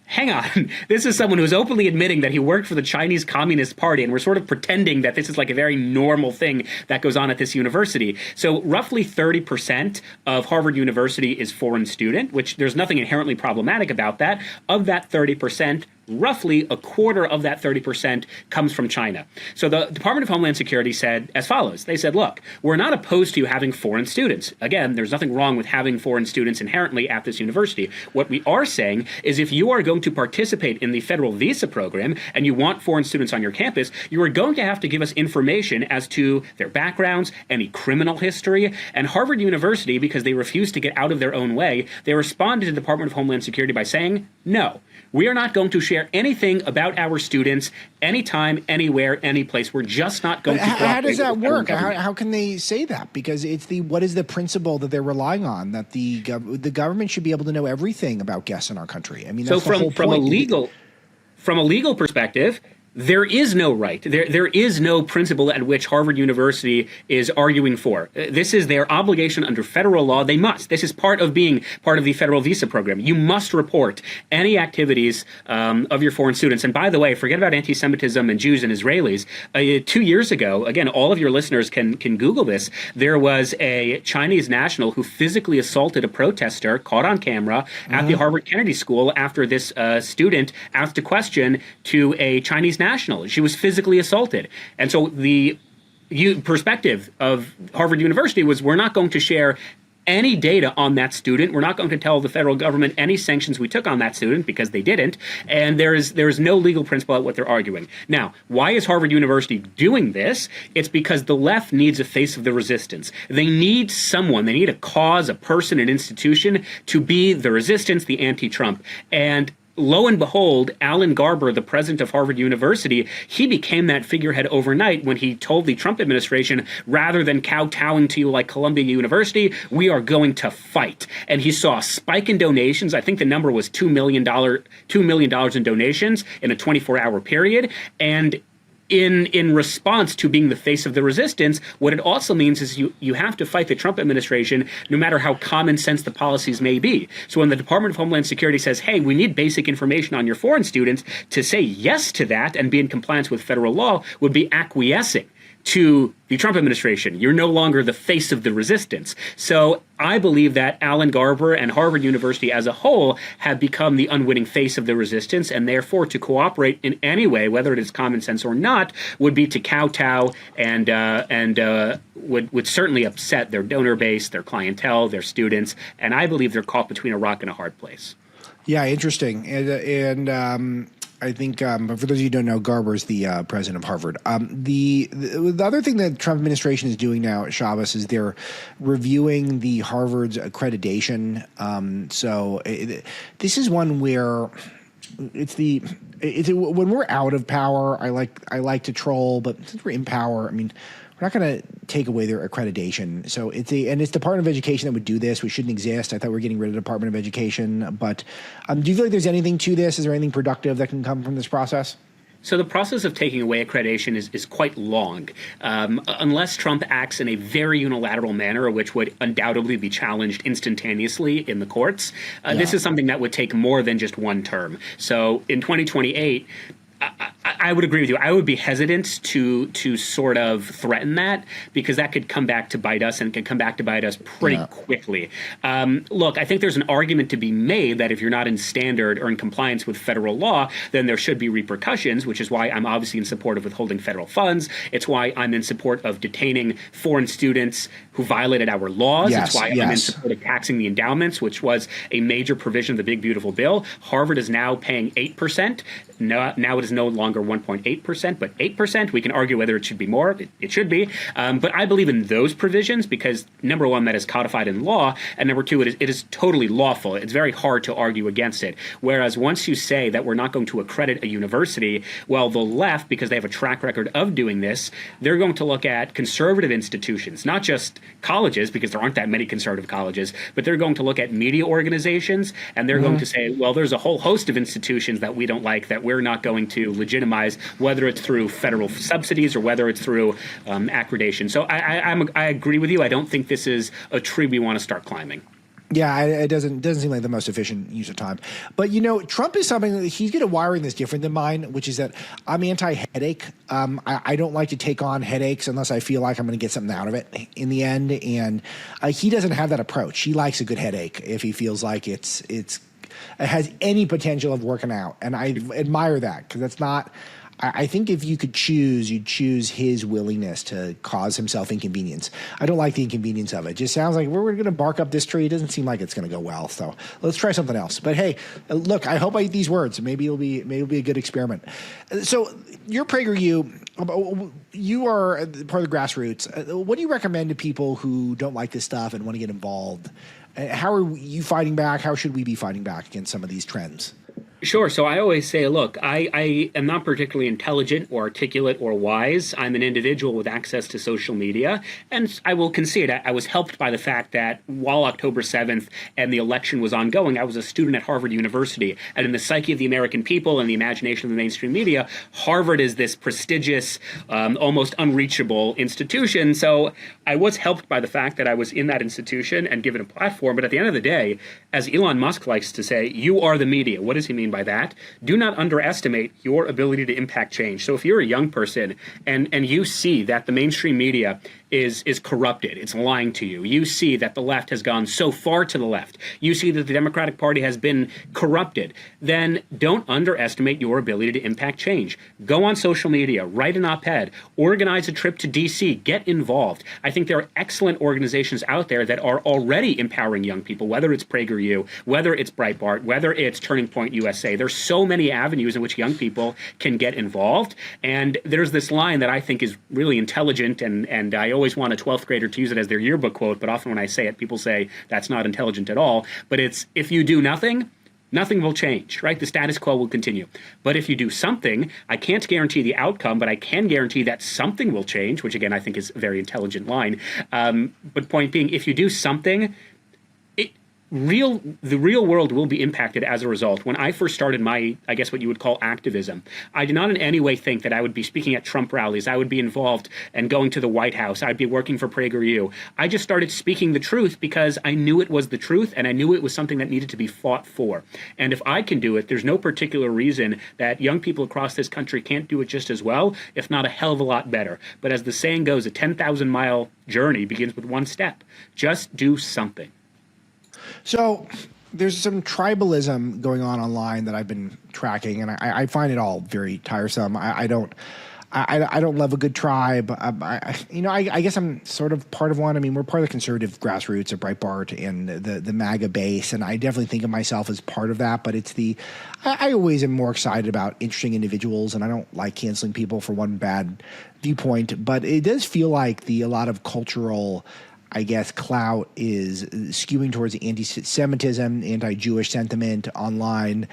hang on, this is someone who's openly admitting that he worked for the Chinese Communist Party, and we're sort of pretending that this is like a very normal thing that goes on at this university. So roughly 30% of Harvard University is foreign student, which there's nothing inherently problematic about that. Of that 30%, roughly a quarter of that 30% comes from China. So the Department of Homeland Security said as follows. They said, look, we're not opposed to you having foreign students. Again, there's nothing wrong with having foreign students inherently at this university. What we are saying is if you are going to participate in the federal visa program and you want foreign students on your campus, you are going to have to give us information as to their backgrounds, any criminal history. And Harvard University, because they refused to get out of their own way, they responded to the Department of Homeland Security by saying, no, we are not going to share anything about our students anytime, anywhere, any place. We're just not going to cooperate. How does that work? How can they say that? Because it's what is the principle that they're relying on, that the government should be able to know everything about guests in our country? I mean, that's so from a legal perspective, There is no right. There is no principle at which Harvard University is arguing for. This is their obligation under federal law. They must. This is part of being part of the federal visa program. You must report any activities of your foreign students. And by the way, forget about anti-Semitism and Jews and Israelis. 2 years ago, again, all of your listeners can Google this. There was a Chinese national who physically assaulted a protester, caught on camera, at the Harvard Kennedy School after this student asked a question to a Chinese national. She was physically assaulted. And so the perspective of Harvard University was, we're not going to share any data on that student. We're not going to tell the federal government any sanctions we took on that student, because they didn't. And there is no legal principle at what they're arguing. Now, why is Harvard University doing this? It's because the left needs a face of the resistance. They need someone, they need a cause, a person, an institution to be the resistance, the anti-Trump. And lo and behold, Alan Garber, the president of Harvard University, he became that figurehead overnight when he told the Trump administration, rather than kowtowing to you like Columbia University, we are going to fight. And he saw a spike in donations. I think the number was $2 million in donations in a 24-hour period. And in response to being the face of the resistance, what it also means is you have to fight the Trump administration, no matter how common sense the policies may be. So when the Department of Homeland Security says, hey, we need basic information on your foreign students, to say yes to that and be in compliance with federal law would be acquiescing to the Trump administration. You're no longer the face of the resistance. So I believe that Alan Garber and Harvard University as a whole have become the unwitting face of the resistance, and therefore to cooperate in any way, whether it is common sense or not, would be to kowtow and would certainly upset their donor base, their clientele, their students. And I believe they're caught between a rock and a hard place. Yeah, interesting. And I think for those of you who don't know, Garber's the president of Harvard. The other thing that the Trump administration is doing now at Shabbos is they're reviewing the Harvard's accreditation. This is one where it's when we're out of power, I like to troll, but since we're in power, I mean, we're not going to take away their accreditation. So it's Department of Education that would do this, which shouldn't exist. I thought we were getting rid of the Department of Education. But do you feel like there's anything to this? Is there anything productive that can come from this process? So the process of taking away accreditation is quite long, unless Trump acts in a very unilateral manner, which would undoubtedly be challenged instantaneously in the courts. This is something that would take more than just one term. So in 2028, I would agree with you. I would be hesitant to sort of threaten that, because that could come back to bite us, and it could come back to bite us pretty quickly. Look, I think there's an argument to be made that if you're not in standard or in compliance with federal law, then there should be repercussions, which is why I'm obviously in support of withholding federal funds. It's why I'm in support of detaining foreign students who violated our laws. It's why I'm in support of taxing the endowments, which was a major provision of the Big Beautiful Bill. Harvard is now paying 8%. Now it is no longer 1.8%, but 8%. We can argue whether it should be more. It should be. But I believe in those provisions because, number one, that is codified in law, and number two, it is totally lawful. It's very hard to argue against it. Whereas once you say that we're not going to accredit a university, well, the left, because they have a track record of doing this, they're going to look at conservative institutions, not just colleges, because there aren't that many conservative colleges, but they're going to look at media organizations, and they're going to say, well, there's a whole host of institutions that we don't like that we're not going to legitimize, whether it's through federal subsidies or whether it's through accreditation. So I agree with you. I don't think this is a tree we want to start climbing. Yeah, it doesn't seem like the most efficient use of time. But, you know, Trump is something that he's got a wiring that's different than mine, which is that I'm anti-headache. I don't like to take on headaches unless I feel like I'm going to get something out of it in the end. And he doesn't have that approach. He likes a good headache if he feels like it has any potential of working out. And I admire that, because that's not – I think if you could choose, you'd choose his willingness to cause himself inconvenience. I don't like the inconvenience of it. It just sounds like we're going to bark up this tree. It doesn't seem like it's going to go well. So let's try something else. But hey, look, I hope I eat these words. Maybe it'll be a good experiment. So you're PragerU. You are part of the grassroots. What do you recommend to people who don't like this stuff and want to get involved? How are you fighting back? How should we be fighting back against some of these trends? Sure. So I always say, look, I am not particularly intelligent or articulate or wise. I'm an individual with access to social media. And I will concede I was helped by the fact that while October 7th and the election was ongoing, I was a student at Harvard University. And in the psyche of the American people and the imagination of the mainstream media, Harvard is this prestigious, almost unreachable institution. So I was helped by the fact that I was in that institution and given a platform. But at the end of the day, as Elon Musk likes to say, you are the media. What does he mean by that? Do not underestimate your ability to impact change. So if you're a young person and you see that the mainstream media is corrupted, it's lying to you, you see that the left has gone so far to the left, you see that the Democratic Party has been corrupted, then don't underestimate your ability to impact change. Go on social media, write an op-ed, organize a trip to DC, get involved. I think there are excellent organizations out there that are already empowering young people, whether it's PragerU, whether it's Breitbart, whether it's Turning Point USA. There's so many avenues in which young people can get involved. And there's this line that I think is really intelligent, and I always want a 12th grader to use it as their yearbook quote, but often when I say it, people say that's not intelligent at all. But it's, if you do nothing, nothing will change, right? The status quo will continue. But if you do something, I can't guarantee the outcome, but I can guarantee that something will change, which again, I think is a very intelligent line. But point being, if you do something, the real world will be impacted as a result. When I first started my, I guess what you would call activism, I did not in any way think that I would be speaking at Trump rallies. I would be involved and going to the White House. I'd be working for PragerU. I just started speaking the truth because I knew it was the truth and I knew it was something that needed to be fought for. And if I can do it, there's no particular reason that young people across this country can't do it just as well, if not a hell of a lot better. But as the saying goes, a 10,000-mile journey begins with one step. Just do something. So there's some tribalism going on online that I've been tracking, and I find it all very tiresome. I don't love a good tribe. I guess I'm sort of part of one. I mean, we're part of the conservative grassroots of Breitbart and the MAGA base, and I definitely think of myself as part of that. But it's I always am more excited about interesting individuals, and I don't like canceling people for one bad viewpoint. But it does feel like a lot of cultural, I guess, clout is skewing towards anti-Semitism, anti-Jewish sentiment online.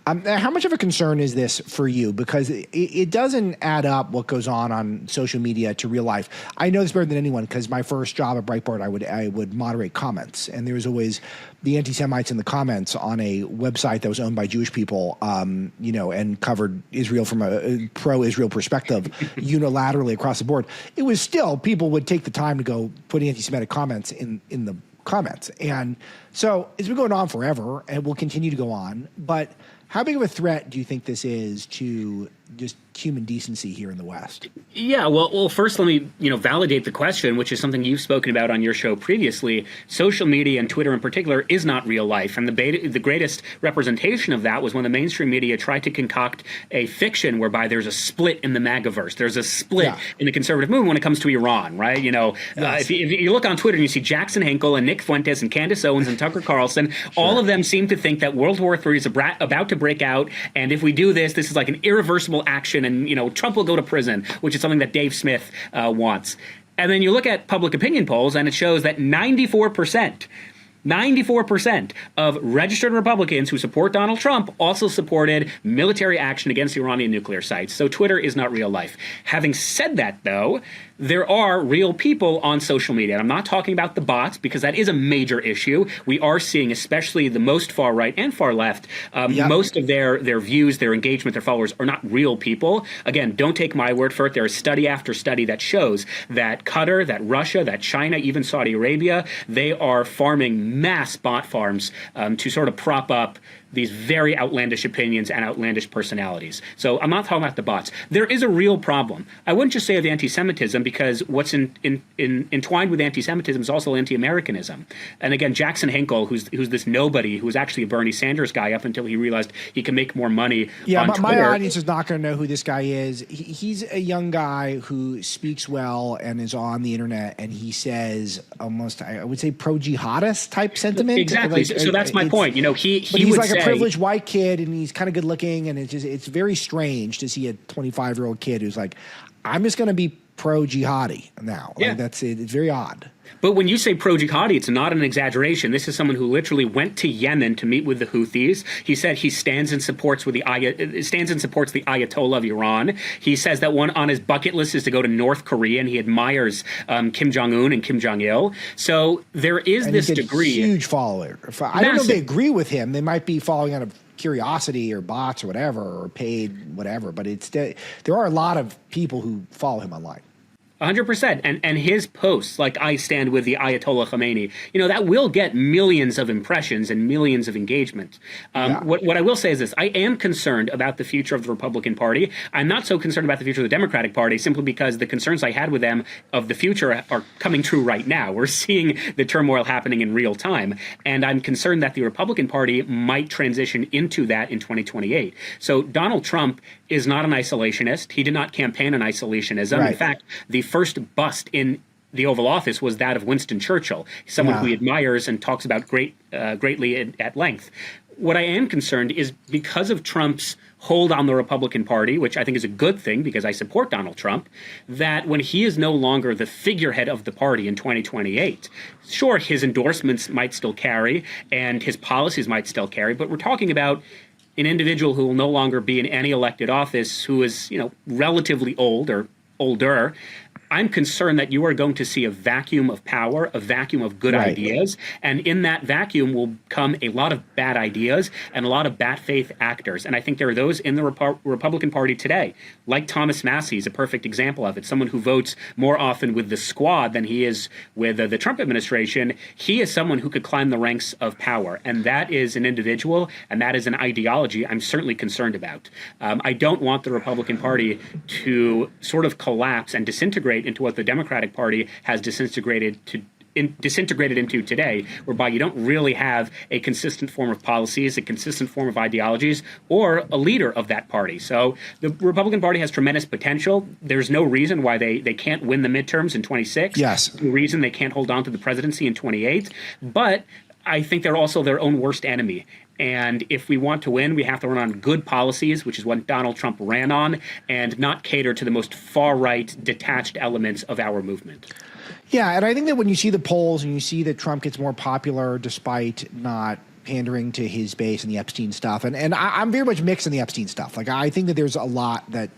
How much of a concern is this for you? Because it doesn't add up what goes on social media to real life. I know this better than anyone because my first job at Breitbart, I would moderate comments, and there was always the anti-Semites in the comments on a website that was owned by Jewish people, and covered Israel from a pro-Israel perspective unilaterally across the board. It was still, people would take the time to go put anti-Semitic comments in the comments. And so it's been going on forever and will continue to go on. But how big of a threat do you think this is to just human decency here in the West? Yeah, well, first let me, validate the question, which is something you've spoken about on your show previously. Social media and Twitter in particular is not real life. And the greatest representation of that was when the mainstream media tried to concoct a fiction whereby there's a split in the MAGAverse. There's a split in the conservative movement when it comes to Iran, right? If you look on Twitter and you see Jackson Hinkle and Nick Fuentes and Candace Owens and Tucker Carlson, all of them seem to think that World War III is about to break out. And if we do this is like an irreversible action, and Trump will go to prison, which is something that Dave Smith wants. And then you look at public opinion polls, and it shows that 94% of registered Republicans who support Donald Trump also supported military action against Iranian nuclear sites. So Twitter is not real life. Having said that, though, there are real people on social media. And I'm not talking about the bots, because that is a major issue. We are seeing, especially the most far right and far left, most of their views, their engagement, their followers are not real people. Again, don't take my word for it. There is study after study that shows that Qatar, that Russia, that China, even Saudi Arabia, they are farming mass bot farms to sort of prop up these very outlandish opinions and outlandish personalities. So I'm not talking about the bots. There is a real problem. I wouldn't just say of anti-Semitism, because what's entwined with anti-Semitism is also anti-Americanism. And again, Jackson Hinkle, who's this nobody, who was actually a Bernie Sanders guy up until he realized he can make more money on Twitter. My audience is not going to know who this guy is. He's a young guy who speaks well and is on the internet, and he says almost, I would say, pro-jihadist type sentiment. Exactly. So that's my point. He's like a privileged white kid, and he's kind of good looking, and it's very strange to see a 25-year-old kid who's like, I'm just going to be pro-jihadi now. Yeah. Like, that's it. It's very odd. But when you say pro-jihadi, it's not an exaggeration. This is someone who literally went to Yemen to meet with the Houthis. He said he stands and supports the Ayatollah of Iran. He says that one on his bucket list is to go to North Korea, and he admires Kim Jong-un and Kim Jong-il. So there is this degree. Huge follower. I don't know if they agree with him. They might be following out of curiosity or bots or whatever, or paid whatever. But there are a lot of people who follow him online. 100%. And his posts, like I stand with the Ayatollah Khomeini, that will get millions of impressions and millions of engagement. What I will say is this. I am concerned about the future of the Republican Party. I'm not so concerned about the future of the Democratic Party simply because the concerns I had with them of the future are coming true right now. We're seeing the turmoil happening in real time. And I'm concerned that the Republican Party might transition into that in 2028. So Donald Trump is not an isolationist. He did not campaign on isolationism. Right. In fact, the first bust in the Oval Office was that of Winston Churchill, someone who he admires and talks about greatly at length. What I am concerned is because of Trump's hold on the Republican Party, which I think is a good thing because I support Donald Trump, that when he is no longer the figurehead of the party in 2028, sure, his endorsements might still carry and his policies might still carry, but we're talking about an individual who will no longer be in any elected office, who is, relatively old or older. I'm concerned that you are going to see a vacuum of power, a vacuum of good ideas, and in that vacuum will come a lot of bad ideas and a lot of bad faith actors. And I think there are those in the Republican Party today, like Thomas Massie is a perfect example of it, someone who votes more often with the squad than he is with the Trump administration. He is someone who could climb the ranks of power, and that is an individual, and that is an ideology I'm certainly concerned about. I don't want the Republican Party to sort of collapse and disintegrate into what the Democratic Party has disintegrated into today, whereby you don't really have a consistent form of policies, a consistent form of ideologies, or a leader of that party. So the Republican Party has tremendous potential. There's no reason why they can't win the midterms in 26. Yes. No reason they can't hold on to the presidency in 28. But I think they're also their own worst enemy. And if we want to win, we have to run on good policies, which is what Donald Trump ran on, and not cater to the most far-right, detached elements of our movement. Yeah, and I think that when you see the polls and you see that Trump gets more popular despite not pandering to his base and the Epstein stuff, and I'm very much mixed in the Epstein stuff. Like, I think that there's a lot that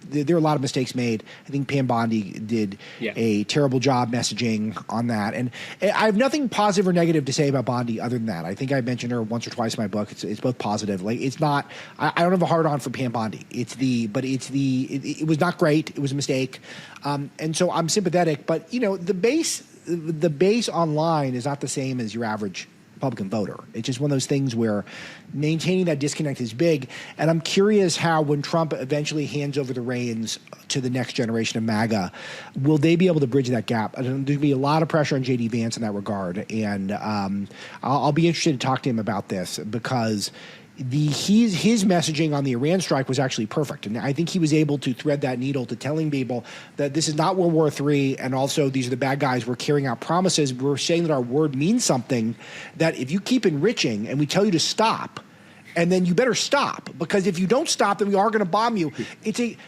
there are a lot of mistakes made. I think Pam Bondi did a terrible job messaging on that. And I have nothing positive or negative to say about Bondi other than that. I think I mentioned her once or twice in my book. It's both positive. Like, it's not, I don't have a hard on for Pam Bondi. It was not great. It was a mistake. And so I'm sympathetic, but the base online is not the same as your average Republican voter. It's just one of those things where maintaining that disconnect is big. And I'm curious how, when Trump eventually hands over the reins to the next generation of MAGA, will they be able to bridge that gap? There'll be a lot of pressure on J.D. Vance in that regard. And I'll be interested to talk to him about this because his messaging on the Iran strike was actually perfect. And I think he was able to thread that needle to telling people that this is not World War III, and also these are the bad guys. We're carrying out promises. We're saying that our word means something, that if you keep enriching and we tell you to stop, and then you better stop, because if you don't stop, then we are going to bomb you.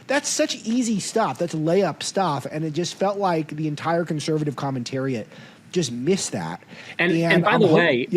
That's such easy stuff. That's layup stuff. And it just felt like the entire conservative commentariat just missed that. And by the way,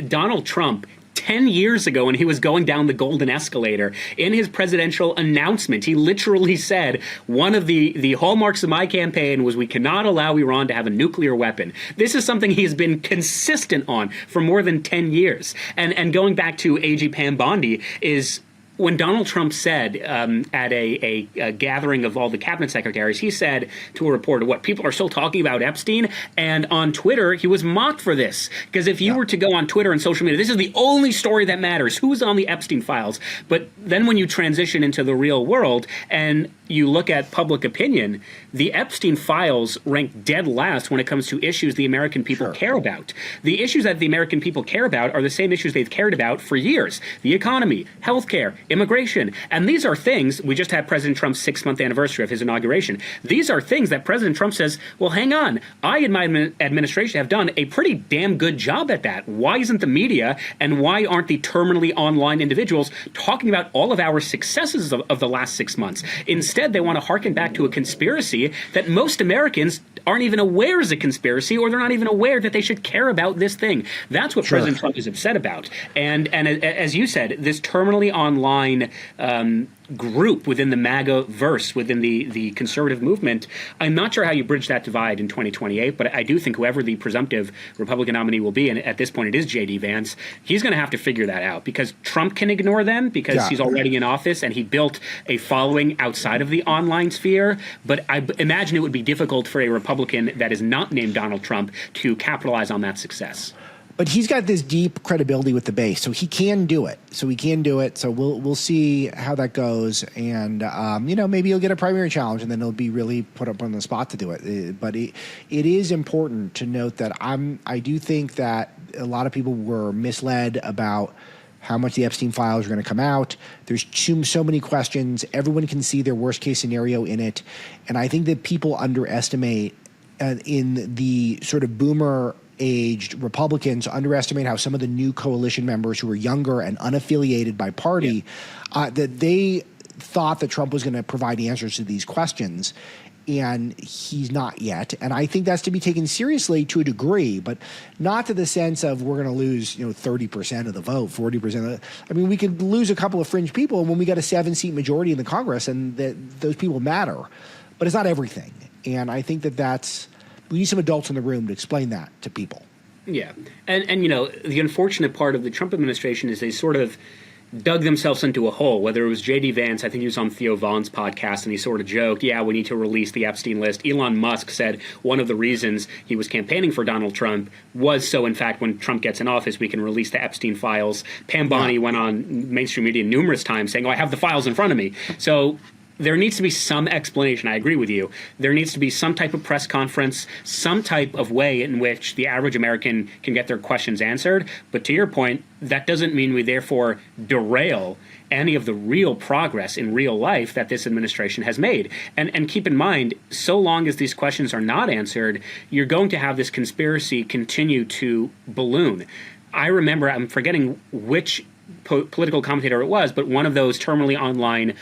Donald Trump, 10 years ago, when he was going down the golden escalator, in his presidential announcement, he literally said, one of the hallmarks of my campaign was we cannot allow Iran to have a nuclear weapon. This is something he's been consistent on for more than 10 years. And going back to AG Pam Bondi is, when Donald Trump said at a gathering of all the cabinet secretaries, he said to a reporter, what, people are still talking about Epstein? And on Twitter, he was mocked for this. Because if you were to go on Twitter and social media, this is the only story that matters. Who's on the Epstein files? But then when you transition into the real world and you look at public opinion, the Epstein files rank dead last when it comes to issues the American people care about. The issues that the American people care about are the same issues they've cared about for years. The economy, healthcare, immigration. And these are things, we just had President Trump's 6-month anniversary of his inauguration. These are things that President Trump says, well, hang on, I and my administration have done a pretty damn good job at that. Why isn't the media and why aren't the terminally online individuals talking about all of our successes of the last 6 months? Instead, they want to harken back to a conspiracy that most Americans aren't even aware is a conspiracy, or they're not even aware that they should care about this thing. That's what President Trump is upset about. And as you said, this terminally online group within the MAGA verse, within the conservative movement, I'm not sure how you bridge that divide in 2028, but I do think whoever the presumptive Republican nominee will be, and at this point it is J.D. Vance, he's going to have to figure that out, because Trump can ignore them because he's already in office and he built a following outside of the online sphere. But I imagine it would be difficult for a Republican that is not named Donald Trump to capitalize on that success. But he's got this deep credibility with the base, so he can do it. So we'll see how that goes, and maybe he'll get a primary challenge, and then he'll be really put up on the spot to do it. But it is important to note that I do think that a lot of people were misled about how much the Epstein files are going to come out. There's so many questions. Everyone can see their worst case scenario in it, and I think that people underestimate in the sort of boomer aged Republicans underestimate how some of the new coalition members who are younger and unaffiliated by party, that they thought that Trump was going to provide answers to these questions, and he's not yet. And I think that's to be taken seriously to a degree, but not to the sense of we're going to lose 30% of the vote, 40%. We could lose a couple of fringe people when we got a 7-seat majority in the Congress, and those people matter. But it's not everything. And I think that's we need some adults in the room to explain that to people. Yeah. And the unfortunate part of the Trump administration is they sort of dug themselves into a hole, whether it was J.D. Vance, I think he was on Theo Vaughn's podcast, and he sort of joked, we need to release the Epstein list. Elon Musk said one of the reasons he was campaigning for Donald Trump was so, in fact, when Trump gets in office, we can release the Epstein files. Pam Bondi went on mainstream media numerous times saying, I have the files in front of me. So there needs to be some explanation. I agree with you. There needs to be some type of press conference, some type of way in which the average American can get their questions answered. But to your point, that doesn't mean we therefore derail any of the real progress in real life that this administration has made. And keep in mind, so long as these questions are not answered, you're going to have this conspiracy continue to balloon. I remember, I'm forgetting which political commentator it was, but one of those terminally online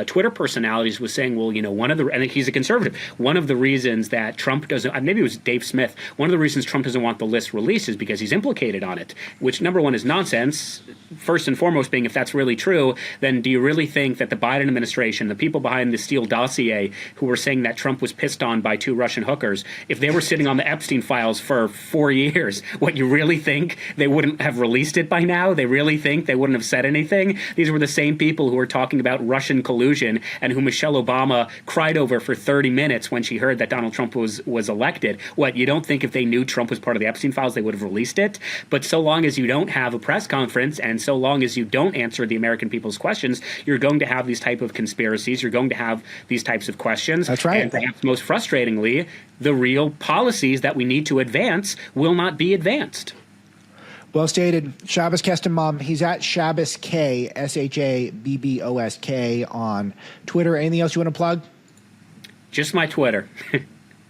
Twitter personalities was saying, I think he's a conservative, one of the reasons that Trump doesn't, maybe it was Dave Smith, one of the reasons Trump doesn't want the list released is because he's implicated on it, which number one is nonsense. First and foremost being, if that's really true, then do you really think that the Biden administration, the people behind the Steele dossier who were saying that Trump was pissed on by 2 Russian hookers, if they were sitting on the Epstein files for 4 years, what, you really think they wouldn't have released it by now? They really think they wouldn't have said anything? These were the same people who were talking about Russian collusion and who Michelle Obama cried over for 30 minutes when she heard that Donald Trump was elected. What, you don't think if they knew Trump was part of the Epstein files, they would have released it? But so long as you don't have a press conference and so long as you don't answer the American people's questions, you're going to have these type of conspiracies. You're going to have these types of questions. That's right. And perhaps most frustratingly, the real policies that we need to advance will not be advanced. Well stated. Shabbos Kestenbaum. He's at Shabbos K, SHABBOSK on Twitter. Anything else you want to plug? Just my Twitter.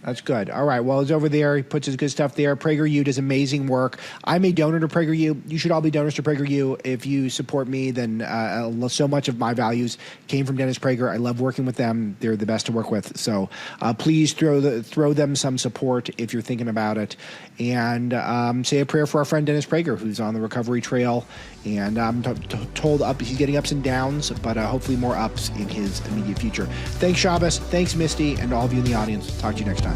That's good. All right. Well, he's over there. He puts his good stuff there. PragerU does amazing work. I'm a donor to PragerU. You should all be donors to PragerU. If you support me, then so much of my values came from Dennis Prager. I love working with them. They're the best to work with. So please throw them some support if you're thinking about it. And say a prayer for our friend Dennis Prager, who's on the recovery trail. And I'm told he's getting ups and downs, but hopefully more ups in his immediate future. Thanks, Shabbos. Thanks, Misty. And all of you in the audience. Talk to you next time.